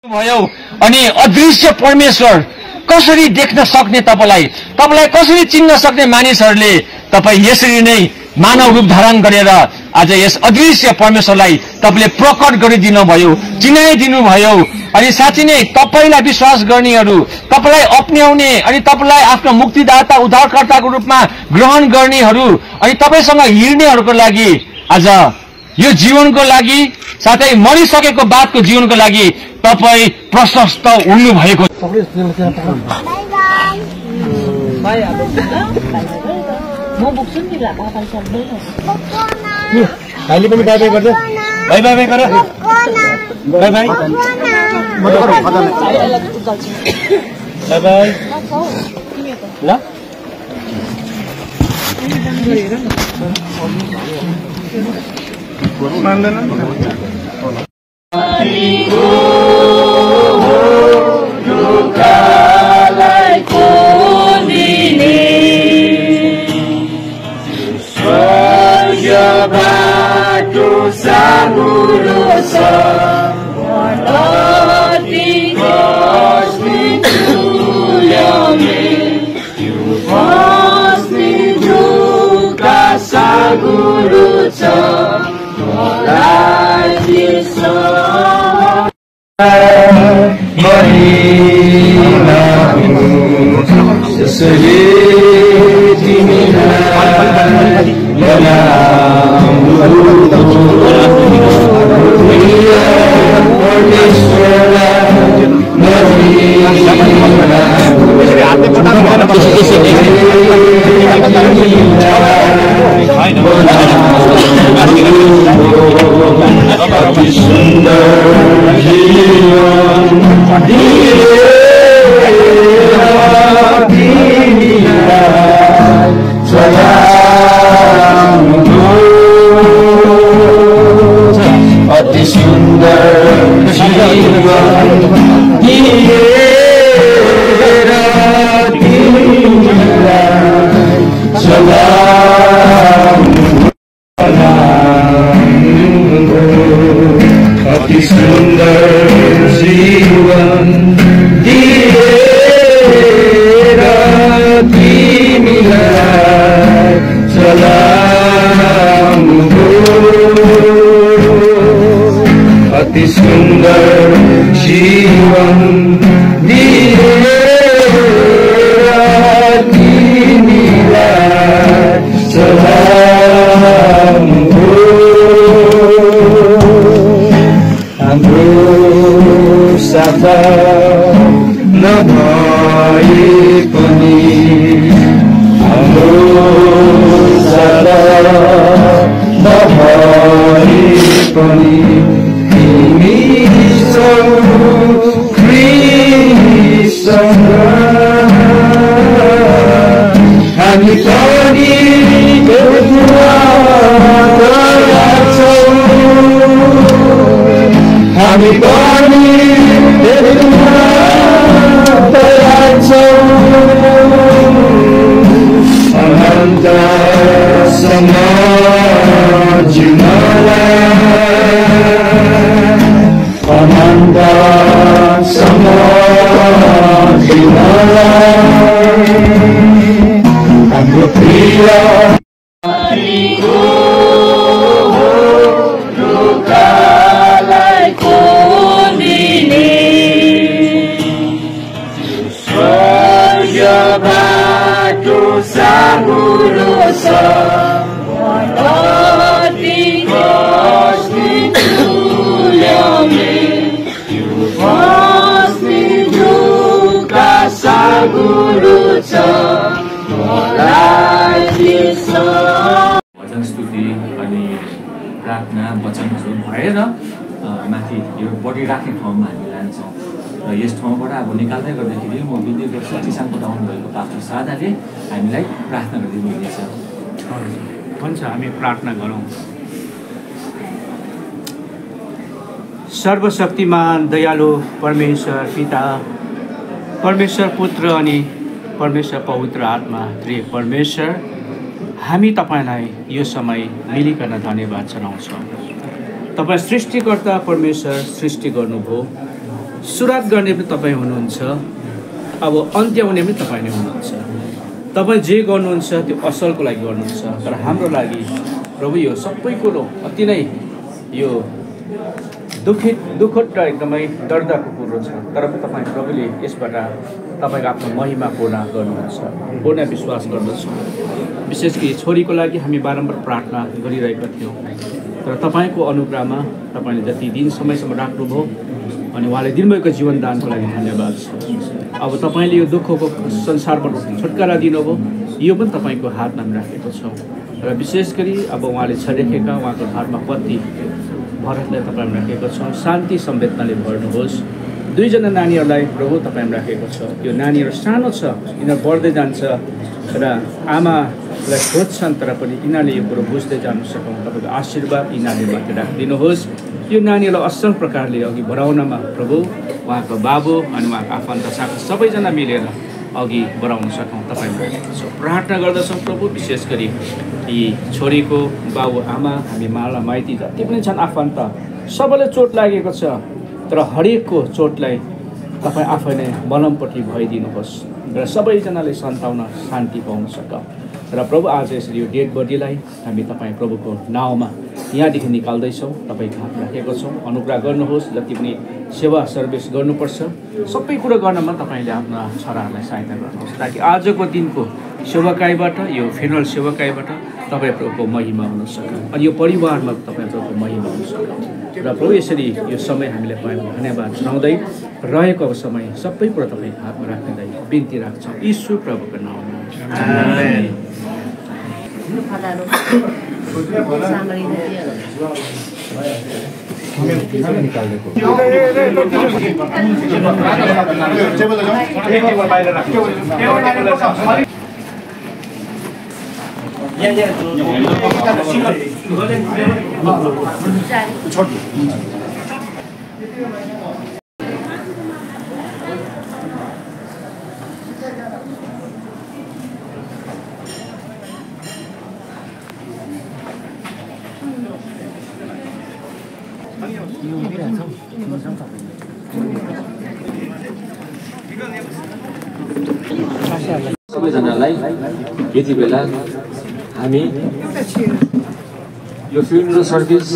भयो अनि अदृश्य परमेश्वर कसरी देख्न सक्ने तपाईलाई कसरी चिन्न सक्ने मानिसहरूले तपाई यसरी नै मानव रूप धारण गरेर आज यस अदृश्य परमेश्वरलाई तपाईले प्रकट गरिदिनु भयो, चिनाइदिनु भयो। अनि साँच्चै नै तपाईलाई विश्वास गर्नेहरू, तपाईलाई अपनाउने अनि तपाईलाई आफ्नो मुक्तिदाता उद्धारकर्ताको रूपमा ग्रहण गर्नेहरू अनि तपाईसँग हिँड्नेहरूको लागि आज यो जीवनको लागि साथै मरिसकेको बादको जीवनको लागि तपाई प्रशस्त हुनु भएको म बोक्छु नि बाबा सक्दैन अहिले पनि बाई बाई गर्छ बाई बाई बाई गर बाई बाई म त खतम बाई बाई ल मान्दैन माथि यो बडी राख्ने ठाउँमा हामी लान्छौँ र यस ठाउँबाट अब निकाल्दै गर्दाखेरि म विद्युत शक्तिसान पठाउनु भएको पास्टर सादाले हामीलाई प्रार्थना गरिदिनु हुनेछ। हुन्छ, हामी प्रार्थना गरौँ। सर्वशक्तिमान दयालु परमेश्वर पिता, परमेश्वर पुत्र अनि परमेश्वर पवित्र आत्मा त्रिएक परमेश्वर, हामी तपाईलाई यो समय मिलिकन धन्यवाद जनाउँछौँ। तपाईँ सृष्टिकर्ता परमेश्वर सृष्टि गर्नुभयो, सुरुवात गर्ने पनि तपाईँ हुनुहुन्छ, अब अन्त्याउने पनि तपाईँ नै हुनुहुन्छ। तपाईँ जे गर्नुहुन्छ त्यो असलको लागि गर्नुहुन्छ, तर हाम्रो लागि प्रभु यो सबै कुरो अति नै यो दुःखद र एकदमै दर्दको कुरो छ, तर पनि तपाईँ प्रभुले यसबाट तपाईँको आफ्नो महिमा पूर्ण गर्नुहुन्छ, पूर्ण विश्वास गर्दछौँ। विशेष गरी छोरीको लागि हामी बारम्बार प्रार्थना गरिरहेका थियौँ, तर तपाईँको अनुग्रहमा तपाईँले जति दिन समयसम्म राख्नुभयो अनि उहाँले दिनुभएको जीवनदानको लागि धन्यवाद छ। अब तपाईँले यो दुःखको संसारबाट छुटकारा दिनुभयो, यो पनि तपाईँको हातमा राखेको छौँ। र विशेष गरी अब उहाँले छरेखेका उहाँको घरमा पति भरतलाई तपाईँमा राखेको छौँ। शान्ति संवेदनाले भर्नुहोस्। 2 जना नानीहरूलाई प्रभु तपाईँमा राखेको छ। यो नानीहरू सानो छ, यिनीहरू बढ्दै जान्छ र आमालाई खोज्छन्, तर पनि यिनीहरूले यो कुरो बुझ्दै जानु सकौँ। तपाईँको आशीर्वाद यिनीहरूले माथि राखिदिनुहोस्। यो नानीहरूलाई असल प्रकारले अघि बढाउनमा प्रभु उहाँको बाबु अनि उहाँको आफन्त साथी सबैजना मिलेर अघि बढाउन सकौँ। तपाईँमा राखेको छौँ। प्रार्थना गर्दछौँ प्रभु, विशेष गरी यी छोरीको बाबु आमा, हामी माला माइती जति पनि छन् आफन्त, सबैलाई चोट लागेको छ, तर हरेकको चोटलाई तपाईँ आफै नै मलमपट्टि भइदिनुहोस् र सबैजनाले सन्ताउन शान्ति पाउन सकौँ। र प्रभु आज यसरी यो डेड बडीलाई हामी तपाईँ प्रभुको नाउँमा यहाँदेखि निकाल्दैछौँ, तपाईँको हात राखेको छौँ। अनुग्रह गर्नुहोस्, जति पनि सेवा सर्भिस गर्नुपर्छ सबै कुरो गर्नमा तपाईँले आफ्ना छोराहरूलाई सहायता गर्नुहोस्, ताकि आजको दिनको सेवाकाईबाट, यो फ्युनरल सेवाकाईबाट तपाईँ प्रभुको महिमा हुन सकौँ अनि यो परिवारमा तपाईँ प्रभुको महिमा हुन सकौँ। र प्रभु यसरी यो समय हामीले पायौँ, धन्यवाद जनाउँदै रहेको अब समय सबै कुरो तपाईँको हातमा राख्दै बिन्ती राख्छौँ यीशु प्रभुको नाउँमा। सबैजनालाई यति बेला हामी यो फ्युनरल सर्भिस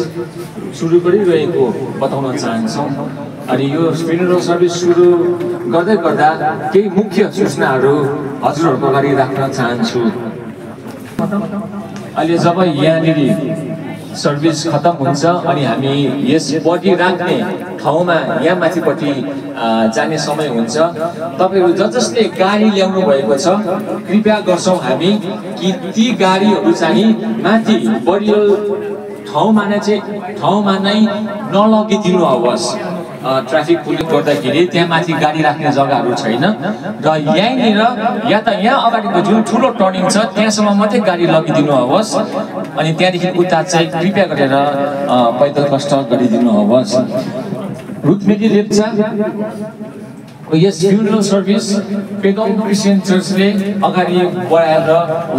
सुरु गरिरहेको बताउन चाहन्छौँ। अनि यो फ्युनरल सर्भिस सुरु गर्दै गर्दा केही मुख्य सूचनाहरू हजुरहरूको अगाडि राख्न चाहन्छु। अहिले जब यहाँनिर सर्भिस खतम हुन्छ अनि हामी यस बडी राख्ने ठाउँमा यहाँ माथिपट्टि जाने समय हुन्छ, तपाईँहरू जसले गाडी ल्याउनु भएको छ कृपया गर्छौँ हामी कि ती गाडीहरू चाहिँ माथि बरियल ठाउँमा नै नलगिदिनु होस्। ट्राफिक पुलिस गर्दाखेरि त्यहाँ माथि गाडी राख्ने जग्गाहरू छैन र यहीँनिर या त यहाँ अगाडिको जुन ठुलो टर्निङ छ त्यहाँसम्म मात्रै गाडी लगिदिनु होस् अनि त्यहाँदेखि उता चाहिँ कृपया गरेर पैदल कष्ट गरिदिनु होस्। रुथमेरी लेप्चा यस फ्युनरल सर्भिस पेदोङ क्रिस्चियन चर्चले अगाडि बढाएर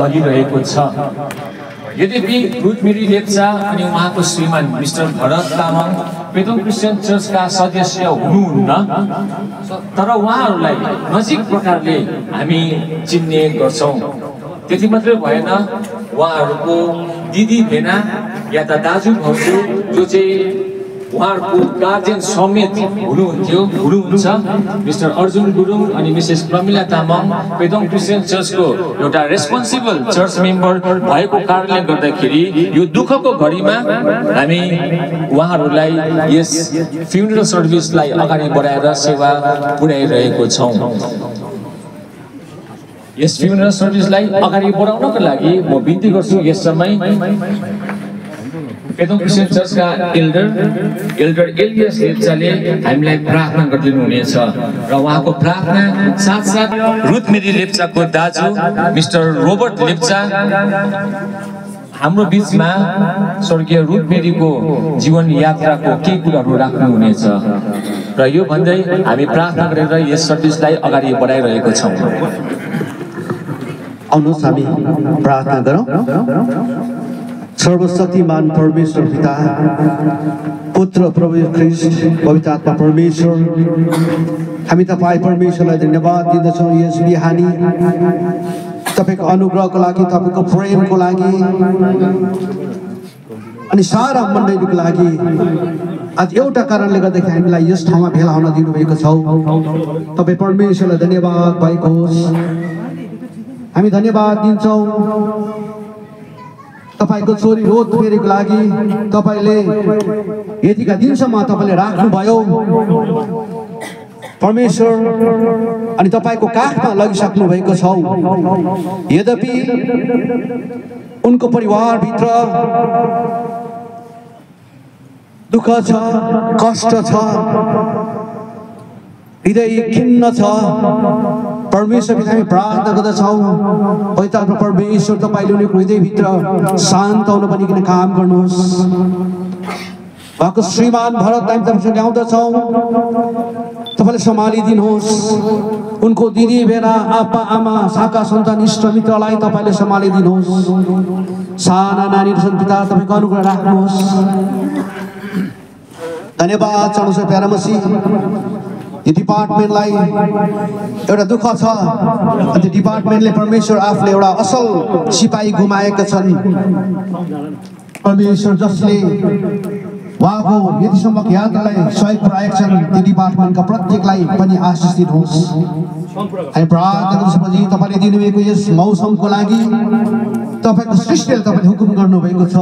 लगिरहेको छ। यद्यपि रुथमेरी लेप्चा अनि उहाँको श्रीमान मिस्टर भरत तामाङ पेदोङ क्रिस्चियन चर्चका सदस्य हुनुहुन्न, तर उहाँहरूलाई नजिक प्रकारले हामी चिन्ने गर्छौँ। त्यति मात्रै भएन, उहाँहरूको दिदी भेना या त दाजु भाउजू जो चाहिँ उहाँहरूको गार्जियन समेत हुनुहुन्छ मिस्टर अर्जुन गुरुङ अनि मिसेस प्रमिला तामाङ पेदोङ क्रिस्चियन चर्चको एउटा रेस्पोन्सिबल चर्च मेम्बर भएको कारणले गर्दाखेरि यो दुःखको घडीमा हामी उहाँहरूलाई यस फ्युनरल सर्भिसलाई अगाडि बढाएर सेवा पुर्याइरहेको छौँ। यस फ्युनरल सर्भिसलाई अगाडि बढाउनको लागि म बिन्ती गर्छु यस समय पेदोङ क्रिस्चियन चर्चका एल्डर एलियस लेप्चाले हामीलाई प्रार्थना गरिदिनु हुनेछ र उहाँको प्रार्थना साथसाथ रुथमेरी लेप्चाको दाजु मिस्टर रोबर्ट लेप्चा हाम्रो बीचमा स्वर्गीय रुथमेरीको जीवन यात्राको केही कुराहरू राख्नुहुनेछ र यो भन्दै हामी प्रार्थना गरेर यस सर्भिसलाई अगाडि बढाइरहेको छौँ। आउनुहोस् हामी प्रार्थना गरौँ। सर्वशक्तिमान परमेश्वर पिता, पुत्र प्रभु ख्रीष्ट, पवित्र आत्मा परमेश्वर, हामी तपाईँ परमेश्वरलाई धन्यवाद दिँदछौँ यस बिहानी तपाईको अनुग्रहको लागि, तपाईको प्रेमको लागि अनि सारा मण्डलीको लागि। आज एउटा कारणले गर्दाखेरि हामीलाई यस ठाउँमा भेला हुन दिनुभएको छ। तपाईँ परमेश्वरलाई धन्यवाद भएको होस्। हामी धन्यवाद दिन्छौँ तपाईको छोरी रोत फेरेको लागि। तपाईले यतिका दिनसम्म तपाईले राख्नुभयो परमेश्वर, अनि तपाईको काखमा लगिसक्नु भएको छ। यद्यपि उनको परिवारभित्र दुःख छ, कष्ट छ, हृदय खिन्न छ, परमेश्वरले हामी प्रार्थना गर्दछौँ पवित्र परमेश्वर तपाईले उनीहरूको हृदयभित्र शान्त हुन बनिकन काम गर्नुहोस्। उहाँको श्रीमान भरत हामी तपाईँसँग आउँदछौँ, तपाईँले सम्हालिदिनुहोस्। उनको दिदी बेला आप्पा आमा शाखा सन्तान इष्टमित्रलाई तपाईँले सम्हालिदिनुहोस्। साना नानीहरू छन् पिता, तपाईँको अनुग्रह राख्नुहोस्। धन्यवाद चढाउँछ प्यारा मसीह। यो डिपार्टमेन्टलाई एउटा दुःख छ, अनि त्यो डिपार्टमेन्टले परमेश्वर आफूले एउटा असल सिपाही गुमाएका छन् परमेश्वर, जसले उहाँको यतिसम्मको यात्रालाई सहयोग पुर्याएका छन्। त्यो डिपार्टमेन्टका प्रत्येकलाई पनि आशिष दिनुहोस्। हामी प्रार्थना गर्दछौँ तपाईँले दिनुभएको यस मौसमको लागि, तपाईँको सृष्टिले तपाईँले हुकुम गर्नुभएको छ,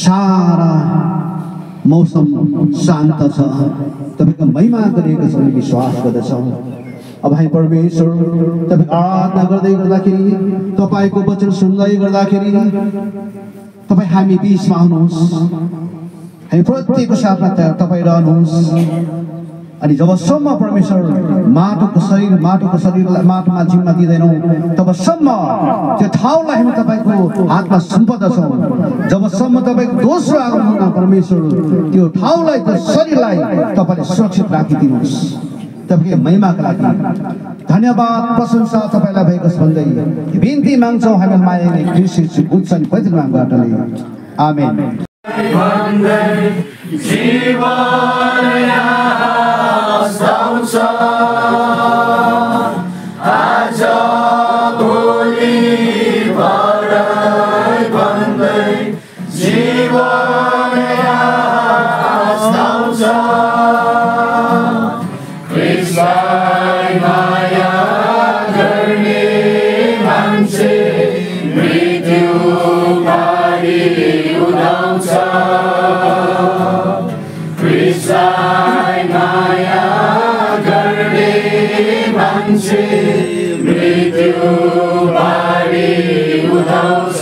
सारा मौसम शान्त छ, तपाईँको महिमा गरिएको छ, विश्वास गर्दछौँ। अब हामी परमेश्वर तपाईँको आराधना गर्दै गर्दाखेरि, तपाईँको वचन सुन्दै गर्दाखेरि तपाईँ हामी बिचमा आउनुहोस्। हामी प्रत्येकको साथमा तपाईँ रहनुहोस्। अनि जबसम्म परमेश्वर माटोको शरीरलाई माटोमा जिम्मा दिँदैनौँ, तबसम्म त्यो ठाउँलाई हामी तपाईँको हातमा सुम्पदछौँ। जबसम्म तपाईँको दोस्रो आगमनमा परमेश्वर त्यो ठाउँलाई, त्यो शरीरलाई तपाईँले सुरक्षित राखिदिनुहोस्। तपाईँको महिमाका लागि धन्यवाद प्रशंसा तपाईँलाई भएको छ भन्दै बिन्ती माग्छौँ हामी मायाले ख्रीष्ट उच्च अनि पवित्र नामबाट। आमेन। आज भोलि भरै भन्दै जीवन आउँछ। ख्रीष्टलाई माया गर्ने मान्छे मृत्यु पारी उदाउँछ। ख्रीष्टलाई माया गर्ने मान्छे मृत्यु पारी उदाउँछ।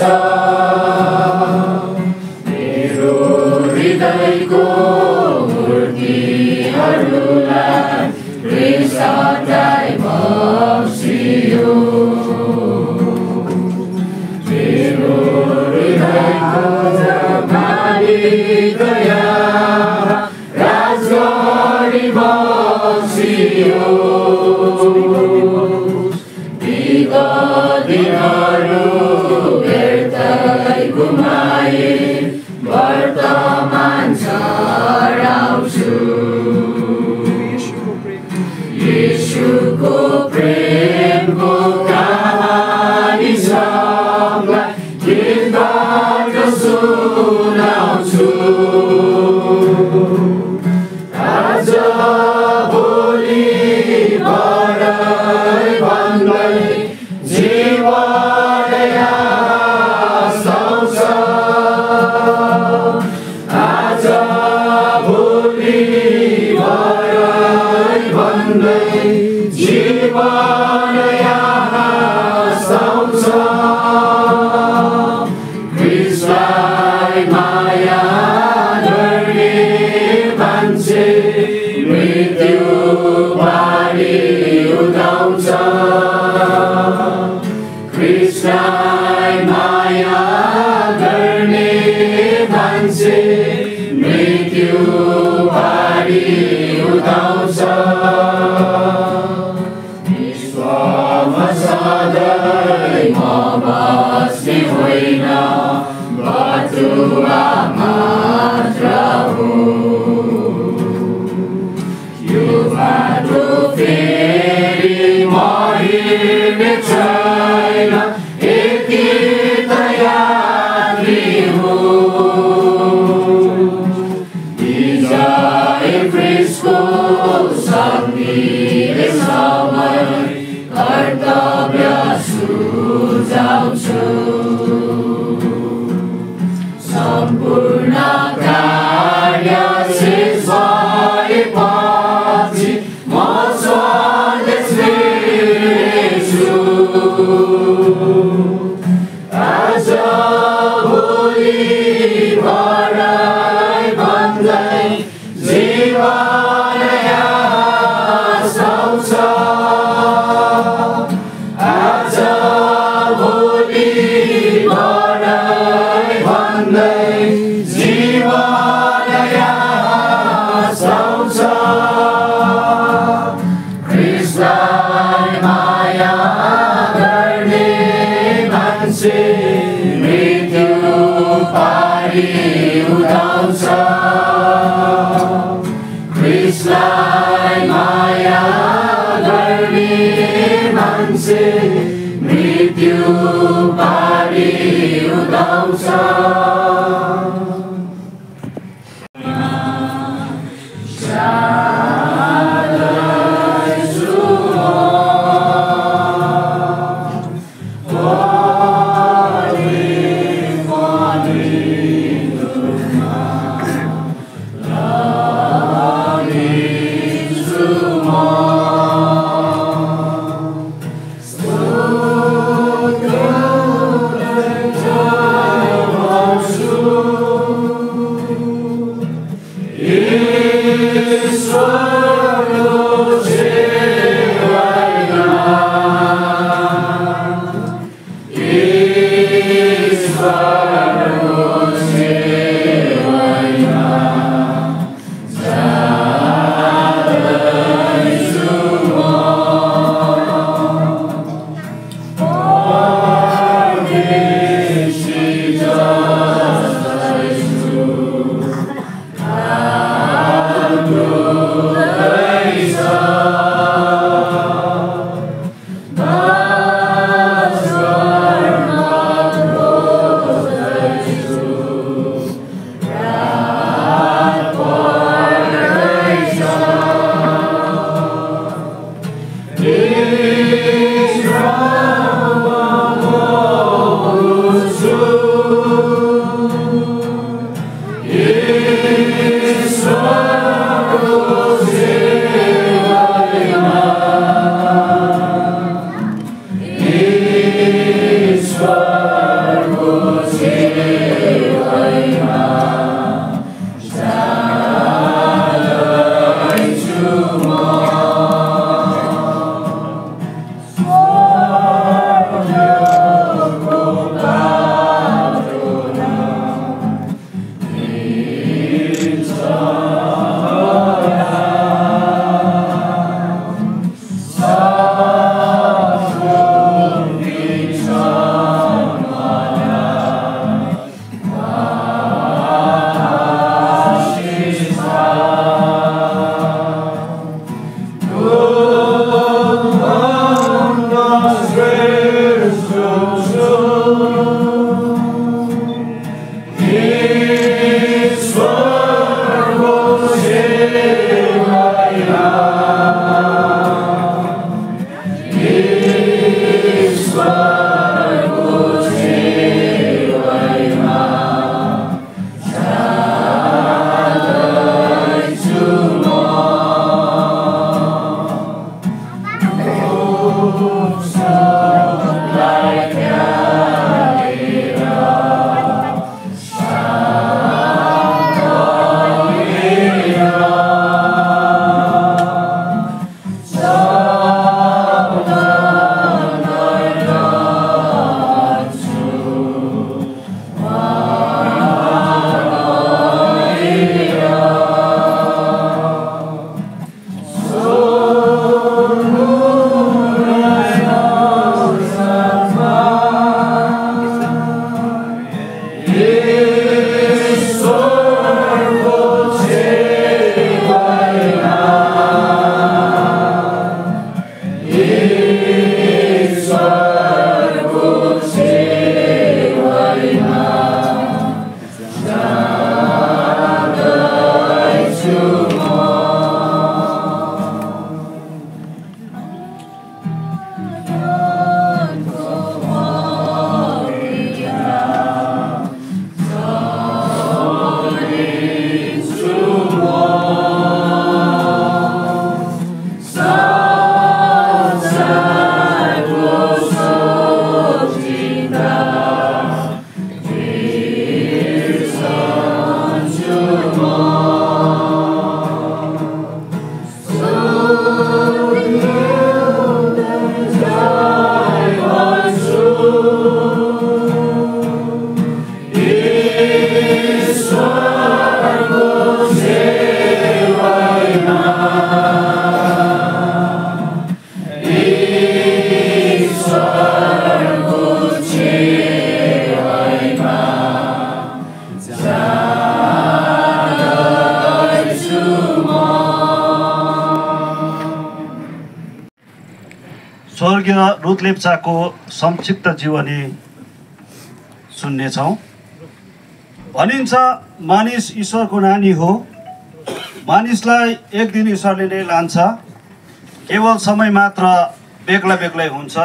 मेरो हृदयको मूर्तिहरूलाई ख्रीष्टलाई बक्सियो। मेरो हृदयको मालिकया राजगढी बक्सियो। दिनहरू व्यर्थै गुमाए वर्तमान चढाउँछु। येशूको प्रेमको कहानी सबलाई गीतबाट सुनाउँछु। आज भोलि भरै भन्दै जीवन आउँछ। आज भोलि भरै भन्दै जीवन आउँछ। ख्रीष्टलाई माया गर्ने मान्छे मृत्यु पारी उदाउँछ। ख्रीष्टलाई माया गर्ने मान्छे मृत्यु पारी उदाउँछ। विश्वमा सधैँ म बस्ने होइन, भन्दै जीवन आउँछ आज भोलि मरै भन्दै जीवन आउँछ ख्रीष्टलाई माया गर्ने मान्छे मृत्यु पारी उठाउँछ ख्रीष्टलाई माया गर्ने मान्छे मृत्यु पारी उठाउँछ Amen. स्वर्गीय रुथ लेप्चाको संक्षिप्त जीवनी सुन्नेछौँ। भनिन्छ मानिस ईश्वरको नानी हो। मानिसलाई एक दिन ईश्वरले नै लान्छ। केवल समय मात्र बेग्ला बेग्लै हुन्छ।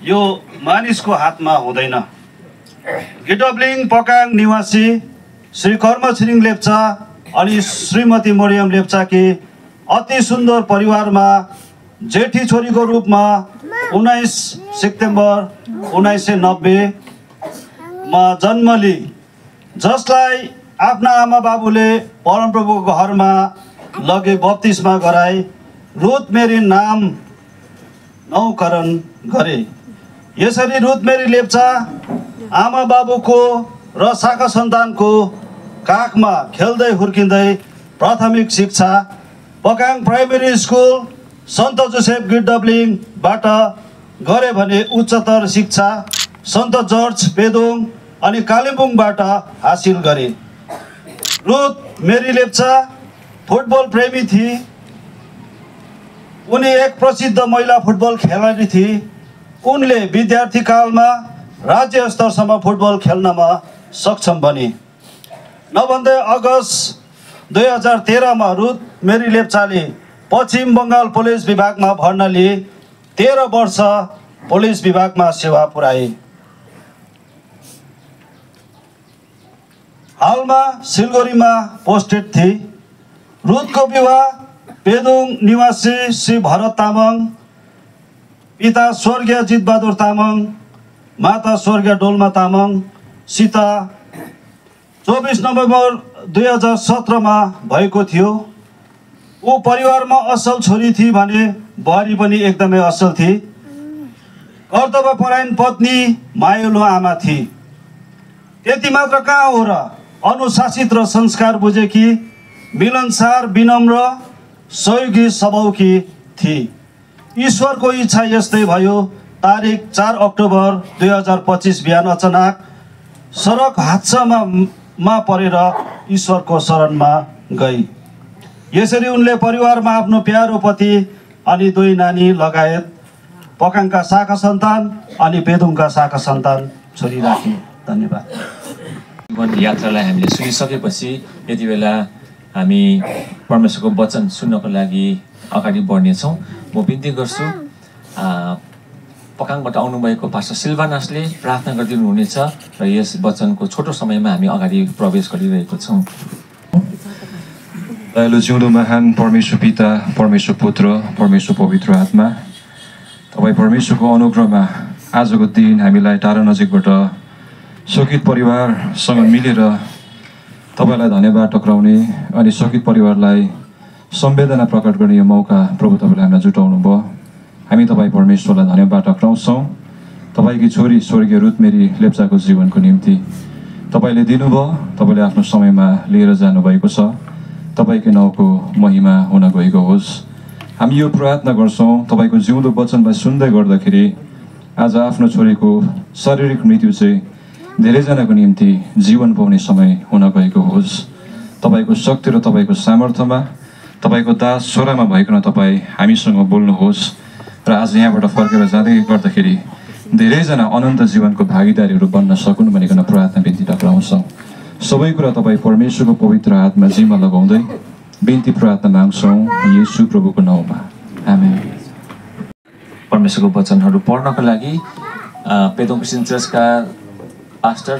यो मानिसको हातमा हुँदैन। गिडब्लिङ पकाङ निवासी श्री कर्म छिरिङ लेप्चा अनि श्रीमती मरियम लेप्चाकी अति सुन्दर परिवारमा जेठी छोरीको रूपमा 19 सेप्टेम्बर 1990 मा जन्म ली, जसलाई आफ्ना आमा बाबुले परमप्रभुको घरमा लगे बप्तिस्मा गराई रुथ मेरी नाम नामकरण गरे। यसरी रुथ मेरी लेप्चा आमा बाबुको र शाखा सन्तानको काखमा खेल्दै हुर्किँदै प्राथमिक शिक्षा पकाङ प्राइमेरी स्कुल सन्त जोसेफ गिडब्लिङबाट गरे भने उच्चतर शिक्षा सन्त जर्ज पेदोङ अनि कालिम्पोङबाट हासिल गरे। रुथ मेरी लेप्चा फुटबल प्रेमी थिए। उनी एक प्रसिद्ध महिला फुटबल खेलाडी थिए। उनले विद्यार्थी कालमा राज्य स्तरसम्म फुटबल खेल्नमा सक्षम बने। नभन्दै अगस्त 2013 मा रुथ मेरी लेप्चाले पश्चिम बङ्गाल पुलिस विभागमा भर्ना लिए। 13 वर्ष पुलिस विभागमा सेवा पुर्याए। हालमा सिलगढीमा पोस्टेड थिए। रुथको विवाह पेदोङ निवासी श्री भरत तामाङ, पिता स्वर्गीय जितबहादुर तामाङ, माता स्वर्गीय डोल्मा तामाङ सित 24 नोभेम्बर 2017 मा भएको थियो। ऊ परिवारमा असल छोरी थिए भने बुहारी पनि एकदमै असल थिए। कर्तव्यपरायण पत्नी, मायालु आमा थिए। त्यति मात्र कहाँ हो र, अनुशासित र संस्कार बुझेकी, मिलनसार, विनम्र, सहयोगी स्वभावकी थिए। ईश्वरको इच्छा यस्तै भयो। तारिक 4 अक्टोबर 2025 बिहान अचानक सडक हादसामा परेर ईश्वरको शरणमा गई। यसरी उनले परिवारमा आफ्नो प्यारो पति अनि 2 नानी लगायत पकाङका शाखा सन्तान अनि पेदोङका शाखा सन्तान छोरी राखे। धन्यवाद। जीवन यात्रालाई हामीले सुनिसकेपछि यति बेला हामी परमेश्वरको वचन सुन्नको लागि अगाडि बढ्नेछौँ। म बिन्ती गर्छु पकाङबाट आउनुभएको पास्टर सिल्भानासले प्रार्थना गरिदिनु हुनेछ र यस वचनको छोटो समयमा हामी अगाडि प्रवेश गरिरहेको छौँ। दयालु जिउँदो महान परमेश्वर पिता, परमेश्वर पुत्र, परमेश्वर पवित्र आत्मा, तपाईँ परमेश्वरको अनुग्रहमा आजको दिन हामीलाई टाढा नजिकबाट शोकित परिवारसँग मिलेर तपाईँलाई धन्यवाद टक्राउने अनि शोकित परिवारलाई संवेदना प्रकट गर्ने यो मौका प्रभु तपाईँले हामीलाई जुटाउनु भयो। हामी तपाईँ परमेश्वरलाई धन्यवाद टक्राउँछौँ। तपाईँकी छोरी स्वर्गीय रुथ मेरी लेप्चाको जीवनको निम्ति तपाईँले दिनुभयो। तपाईँले आफ्नो समयमा लिएर जानुभएको छ। तपाईँकै नाउँको महिमा हुन गएको होस्। हामी यो प्रार्थना गर्छौँ तपाईँको जिउँदो वचनलाई सुन्दै गर्दाखेरि आज आफ्नो छोरीको शारीरिक मृत्यु चाहिँ धेरैजनाको निम्ति जीवन पाउने समय हुन गएको होस्। तपाईँको शक्ति र तपाईँको सामर्थ्यमा तपाईँको दास छोरामा भइकन तपाईँ हामीसँग बोल्नुहोस् र आज यहाँबाट फर्केर जाँदै गर्दाखेरि धेरैजना अनन्त जीवनको भागीदारीहरू बन्न सकुन् भनिकन प्रार्थना बिन्ती टक्राउँछौँ। सबै कुरा तपाईँ परमेश्वरको पवित्र हातमा जिम्मा लगाउँदै बिन्ती प्रार्थना माग्छौँ येशू प्रभुको नाउँमा, आमेन। परमेश्वरको वचनहरू पढ्नको लागि पेदोङ क्रिस्चियन चर्चका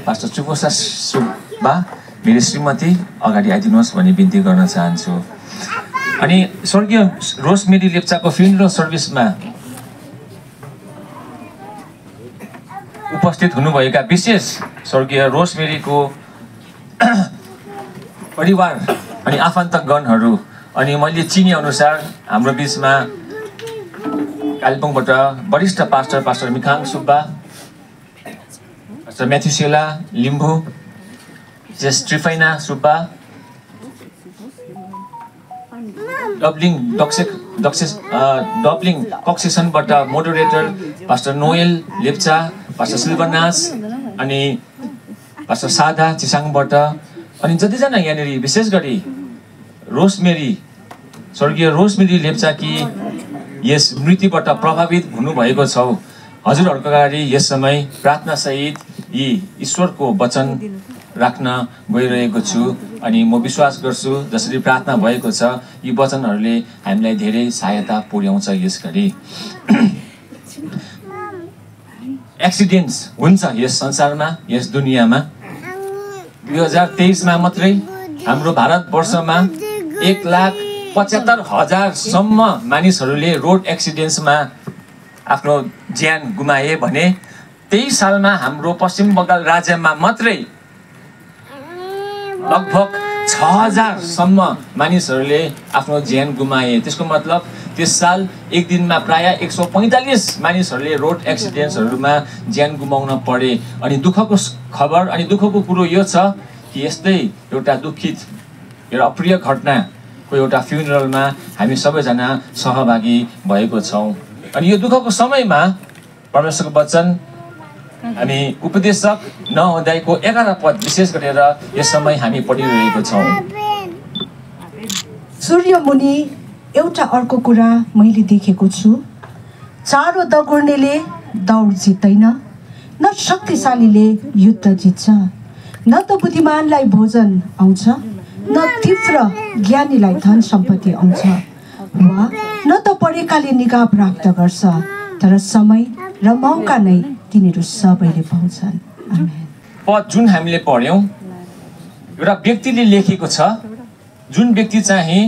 पास्टर चुपोसा सुब्बा, मेरी श्रीमती अगाडि आइदिनुहोस् भनी बिन्ती गर्न चाहन्छु। अनि स्वर्गीय रोजमेरी लेप्चाको फ्युनरल सर्भिसमा उपस्थित हुनुभएका विशेष स्वर्गीय रोजमेरीको परिवार अनि आफन्तगणहरू अनि मैले चिने अनुसार हाम्रो बिचमा कालिम्पोङबाट वरिष्ठ pastor Mikhang Subba, pastor Matthew Sela Limbu, Jess Tryphena Subba, डब्लिङ कक्सेसनबाट moderator pastor Noel Lepcha, pastor Silvanus अनि पास्टर सादा चिसाङबाट अनि जतिजना यहाँनिर विशेष गरी रोजमेरी स्वर्गीय रोजमेरी लेप्चाकी यस मृत्युबाट प्रभावित हुनुभएको छौ हजुरहरूको अगाडि यस समय प्रार्थनासहित यी ईश्वरको वचन राख्न गइरहेको छु अनि म विश्वास गर्छु जसरी प्रार्थना भएको छ यी वचनहरूले हामीलाई धेरै सहायता पुर्याउँछ यस घडी। एक्सिडेन्ट्स हुन्छ यस संसारमा यस दुनियाँमा 2023 मा मात्रै हाम्रो भारतवर्षमा 1,75,000 सम्म मानिसहरूले रोड एक्सिडेन्ट्समा आफ्नो ज्यान गुमाए भने 23 सालमा हाम्रो पश्चिम बङ्गाल राज्यमा मात्रै लगभग 6,000 सम्म मानिसहरूले आफ्नो ज्यान गुमाए। त्यसको मतलब त्यस साल एक दिनमा प्राय 145 मानिसहरूले रोड एक्सिडेन्ट्सहरूमा ज्यान गुमाउन परे। अनि दुःखको खबर अनि दुःखको कुरो यो छ कि यस्तै एउटा दुखित एउटा अप्रिय घटनाको एउटा फ्युनरलमा हामी सबैजना सहभागी भएको छौँ। अनि यो दुःखको समयमा परमेश्वरको वचन हामी उपदेशक नहुँदाको 11 पद विशेष गरेर यस समय हामी पढिरहेको छौँ। सूर्यमुनि एउटा अर्को कुरा मैले देखेको छु, चारो दगुर्नेले दौड जित्दैन, न शक्तिशालीले युद्ध जित्छ, न त बुद्धिमानलाई भोजन आउँछ, न तीव्र ज्ञानीलाई धन सम्पत्ति आउँछ, वा न त पढेकाले निगाह प्राप्त गर्छ, तर समय र मौका नै तिनीहरू सबैले पाउँछन्। आमेन। पद जुन हामीले पढ्यौँ एउटा व्यक्तिले लेखेको छ, जुन व्यक्ति चाहिँ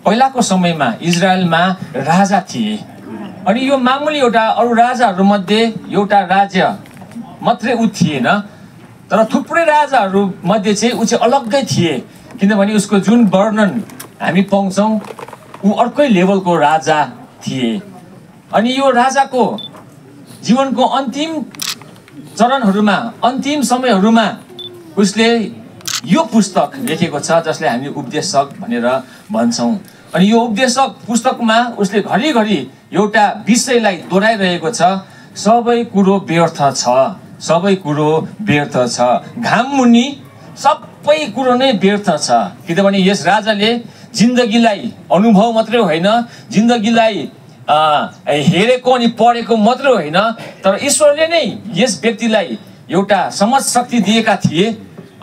पहिलाको समयमा इजरायलमा राजा थिए अनि यो मामुली एउटा अरू राजाहरूमध्ये एउटा राज्य मात्रै ऊ थिएन, तर थुप्रै राजाहरू मध्ये चाहिँ ऊ चाहिँ अलग्गै थिए, किनभने उसको जुन वर्णन हामी पाउँछौँ ऊ अर्कै लेभलको राजा थिए। अनि यो राजाको जीवनको अन्तिम चरणहरूमा अन्तिम समयहरूमा उसले यो पुस्तक लेखेको छ जसले हामी उपदेशक भनेर भन्छौँ। अनि यो उपदेशक पुस्तकमा उसले घरिघरि एउटा विषयलाई दोहोऱ्याइरहेको छ, सबै कुरो व्यर्थ छ, सबै कुरो व्यर्थ छ, घाम मुनि सबै कुरो नै व्यर्थ छ। किनभने यस राजाले जिन्दगीलाई अनुभव मात्रै होइन, जिन्दगीलाई हेरेको अनि पढेको मात्रै होइन, तर ईश्वरले नै यस व्यक्तिलाई एउटा समझ शक्ति दिएका थिए।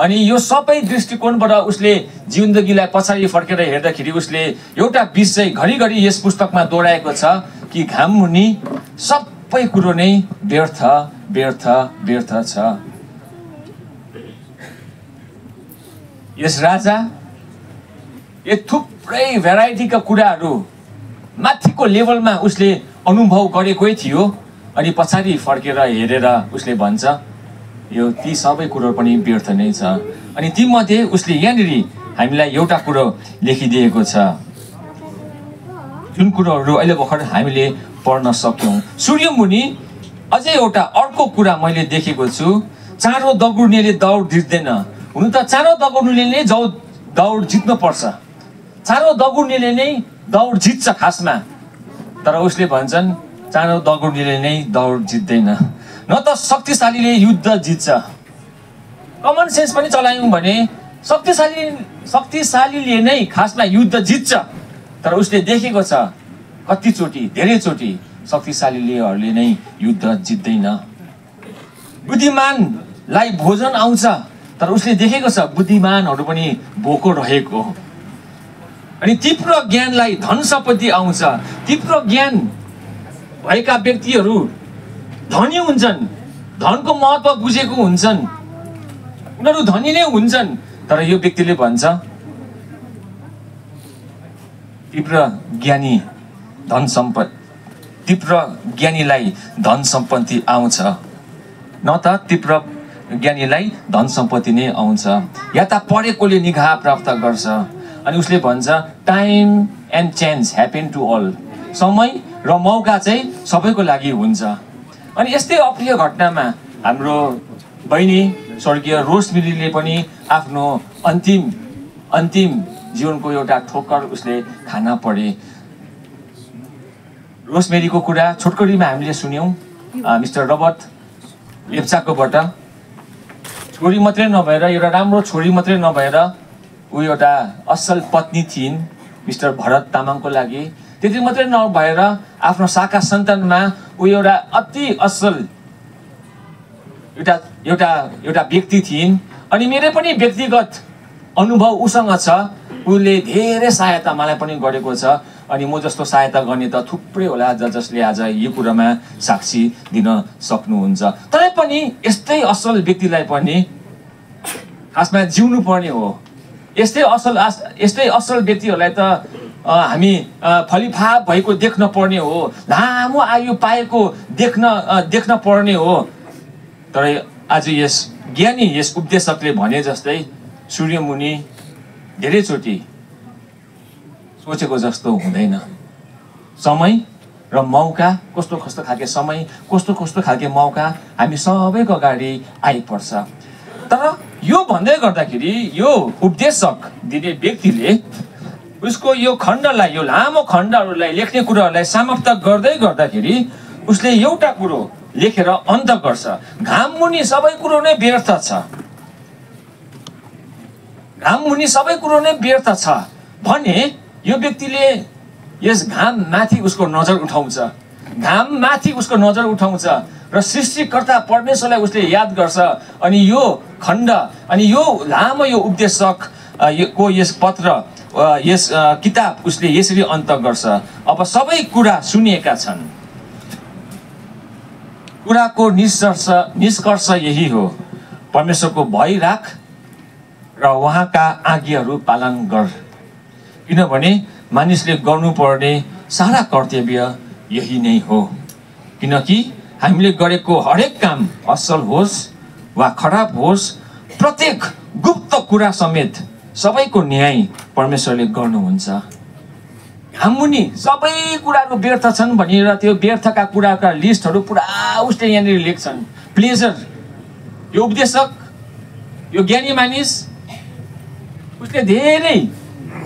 अनि यो सबै दृष्टिकोणबाट उसले जिन्दगीलाई पछाडि फर्केर हेर्दाखेरि उसले एउटा विषय घरिघरि यस पुस्तकमा दोहोऱ्याएको छ कि घाम मुनि सबै कुरो नै व्यर्थ व्यर्थ व्यर्थ छ। यस राजा यो थुप्रै भेराइटीका कुराहरू माथिको लेभलमा उसले अनुभव गरेकै थियो अनि पछाडि फर्केर हेरेर उसले भन्छ यो ती सबै कुरो पनि व्यर्थ नै छ। अनि तीमध्ये उसले यहाँनिर हामीलाई एउटा कुरो लेखिदिएको छ, जुन कुरोहरू अहिले भर्खर हामीले पढ्न सक्यौँ। सूर्यमुनि अझै एउटा अर्को कुरा मैले देखेको छु, चाँडो दगुर्नेले दौड जित्दैन। हुन त चाँडो दगुर्नेले नै दौड जित्नुपर्छ, चाँडो दगुर्नेले नै दौड जित्छ खासमा, तर उसले भन्छन् चाँडो दगुर्नेले नै दौड जित्दैन, न त शक्तिशालीले युद्ध जित्छ। कमन सेन्स पनि चलायौँ भने शक्तिशालीले नै खासमा युद्ध जित्छ, तर उसले देखेको छ कतिचोटि धेरैचोटि शक्तिशालीलेहरूले नै युद्ध जित्दैन। बुद्धिमानलाई भोजन आउँछ, तर उसले देखेको छ बुद्धिमानहरू पनि भोको रहेको। अनि तीव्र ज्ञानलाई धन सम्पत्ति आउँछ, तीव्र ज्ञान भएका व्यक्तिहरू धनी हुन्छन्, धनको महत्त्व बुझेको हुन्छन्, उनीहरू धनी नै हुन्छन्। तर यो व्यक्तिले भन्छ तीव्र ज्ञानी धन सम्पत्ति, तीव्र ज्ञानीलाई धन सम्पत्ति आउँछ, न त तीव्र ज्ञानीलाई धन सम्पत्ति नै आउँछ, या त पढेकोले निगाह प्राप्त गर्छ। अनि उसले भन्छ time and chance happen to all, समय र मौका चाहिँ सबैको लागि हुन्छ। अनि यस्तै अप्रिय घटनामा हाम्रो बहिनी स्वर्गीय रोशमेरीले पनि आफ्नो अन्तिम जीवनको एउटा ठोक्कर उसले खाना परे। रोशमेरीको कुरा छोटकरीमा हामीले सुन्यौँ मिस्टर रबर्ट लेप्चाकोबाट। छोरी मात्रै नभएर एउटा राम्रो छोरी मात्रै नभएर ऊ एउटा असल पत्नी थिइन् मिस्टर भरत तामाङको लागि, त्यति मात्रै नभएर आफ्नो शाखा सन्तानमा ऊ एउटा अति असल एउटा व्यक्ति थिइन्। अनि मेरो पनि व्यक्तिगत अनुभव उसँग छ। उसले धेरै सहायता मलाई पनि गरेको छ। अनि म जस्तो सहायता गर्ने त थुप्रै होला जसले आज यो कुरामा साक्षी दिन सक्नुहुन्छ। तरै पनि यस्तै असल व्यक्तिलाई पनि खासमा जिउनु पर्ने हो। यस्तै असल व्यक्तिहरूलाई त हामी फलिफाप भएको देख्न पर्ने हो, लामो आयु पाएको देख्न पर्ने हो। तर आज यस ज्ञानी यस उपदेशकले भने जस्तै सूर्यमुनि धेरैचोटि सोचेको जस्तो हुँदैन। समय र मौका कस्तो खालके समय, कस्तो खालके मौका हामी सबैको अगाडि आइपर्छ। तर यो भन्दै गर्दाखेरि यो उपदेशक दिने व्यक्तिले उसको यो खण्डलाई, यो लामो खण्डहरूलाई लेख्ने कुराहरूलाई समाप्त गर्दै गर्दाखेरि उसले एउटा कुरो लेखेर अन्त गर्छ। घाममुनि सबै कुरो नै व्यर्थ छ। घाममुनि सबै कुरो नै व्यर्थ छ भने यो व्यक्तिले यस घाममाथि उसको नजर उठाउँछ। घाममाथि उसको नजर उठाउँछ र सृष्टिकर्ता परमेश्वरलाई उसले याद गर्छ। अनि यो खण्ड अनि यो लामो यो उपदेशक को यस पत्र यस किताब उसले यसरी अन्त गर्छ। अब सबै कुरा सुनिएका छन्। कुराको निष्कर्ष यही हो, परमेश्वरको भय राख र उहाँका आज्ञाहरू पालन गर। किनभने मानिसले गर्नुपर्ने सारा कर्तव्य यही नै हो। किनकि हामीले गरेको हरेक काम असल होस् वा खराब होस्, प्रत्येक गुप्त कुरा समेत सबैको न्याय परमेश्वरले गर्नुहुन्छ। घाममुनि सबै कुराहरू व्यर्थ छन् भनेर त्यो व्यर्थका कुराका लिस्टहरू पुरा उसले यहाँनिर लेख्छन्। प्लेजर, यो उपदेशक, यो ज्ञानी मानिस, उसले धेरै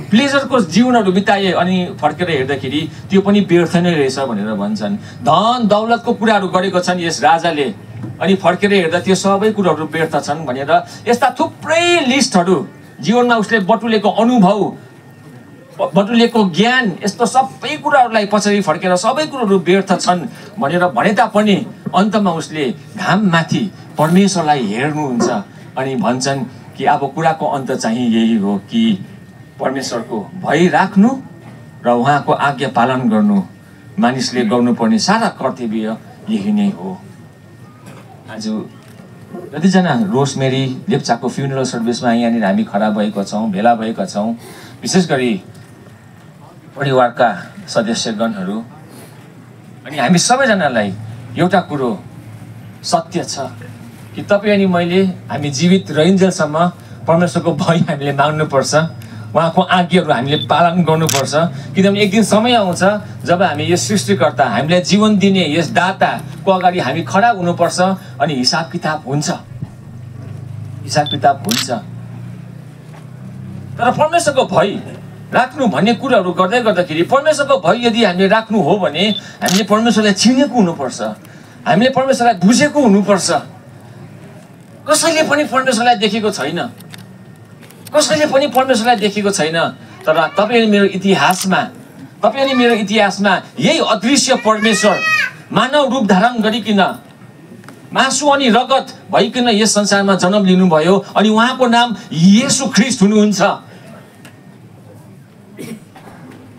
प्लेजरको जीवनहरू बिताए अनि फर्केर हेर्दाखेरि त्यो पनि व्यर्थ नै रहेछ भनेर भन्छन्। धन दौलतको कुराहरू गरेको छन् यस राजाले, अनि फर्केर हेर्दा त्यो सबै कुराहरू व्यर्थ छन् भनेर यस्ता थुप्रै लिस्टहरू जीवनमा उसले बटुलेको अनुभव, बटुलेको ज्ञान, यस्तो सबै कुराहरूलाई पछाडि फर्केर सबै कुराहरू व्यर्थ छन् भनेर भने तापनि अन्तमा उसले घाममाथि परमेश्वरलाई हेर्नुहुन्छ अनि भन्छन् कि अब कुराको अन्त चाहिँ यही हो कि परमेश्वरको भय राख्नु र उहाँको आज्ञा पालन गर्नु मानिसले गर्नुपर्ने सारा कर्तव्य यही नै हो। आज जतिजना रोजमेरी लेप्चाको फ्युनरल सर्भिसमा यहाँनिर हामी खडा भएका छौँ, भेला भएका छौँ, विशेष गरी परिवारका सदस्यगणहरू, अनि हामी सबैजनालाई एउटा कुरो सत्य छ कि तपाईँ अनि मैले हामी जीवित रहिन्जेलसम्म परमेश्वरको भय हामीले माग्नुपर्छ, उहाँको आज्ञाहरू हामीले पालन गर्नुपर्छ। किनभने एक दिन समय आउँछ जब हामी यस सृष्टिकर्ता, हामीलाई जीवन दिने यस दाताको अगाडि हामी खडा हुनुपर्छ अनि हिसाब किताब हुन्छ। तर परमेश्वरको भय राख्नु भन्ने कुराहरू गर्दै गर्दाखेरि परमेश्वरको भय यदि हामीले राख्नु हो भने हामीले परमेश्वरलाई चिनेको हुनुपर्छ, हामीले परमेश्वरलाई बुझेको हुनुपर्छ। कसैले पनि परमेश्वरलाई देखेको छैन, कसैले पनि परमेश्वरलाई देखेको छैन। तर तपाईँ अनि मेरो इतिहासमा यही अदृश्य परमेश्वर मानव रूप धारण गरिकन मासु अनि रगत भइकन यस संसारमा जन्म लिनुभयो अनि उहाँको नाम येशू ख्रीष्ट हुनुहुन्छ।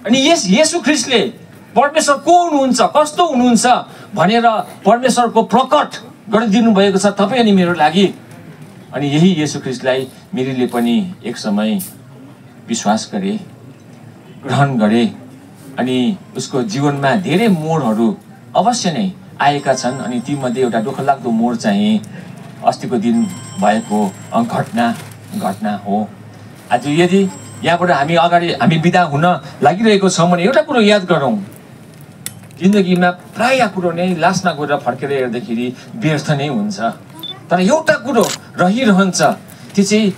अनि यस येशू ख्रीष्टले परमेश्वर को हुनुहुन्छ, कस्तो हुनुहुन्छ भनेर परमेश्वरको प्रकट गरिदिनु भएको छ तपाईँ अनि मेरो लागि। अनि यही येशू ख्रीष्टलाई मेरीले पनि एक समय विश्वास गरे, ग्रहण गरे अनि उसको जीवनमा धेरै मोडहरू अवश्य नै आएका छन्। अनि तीमध्ये एउटा दुःखलाग्दो मोड चाहिँ अस्तिको दिन भएको घटना हो। आज यदि यहाँबाट हामी बिदा हुन लागिरहेको छौँ भने एउटा कुरो याद गरौँ, जिन्दगीमा प्रायः कुरो नै लास्टमा गएर फर्केर हेर्दाखेरि व्यर्थ नै हुन्छ। तर एउटा कुरो रहिरहन्छ, त्यो चाहिँ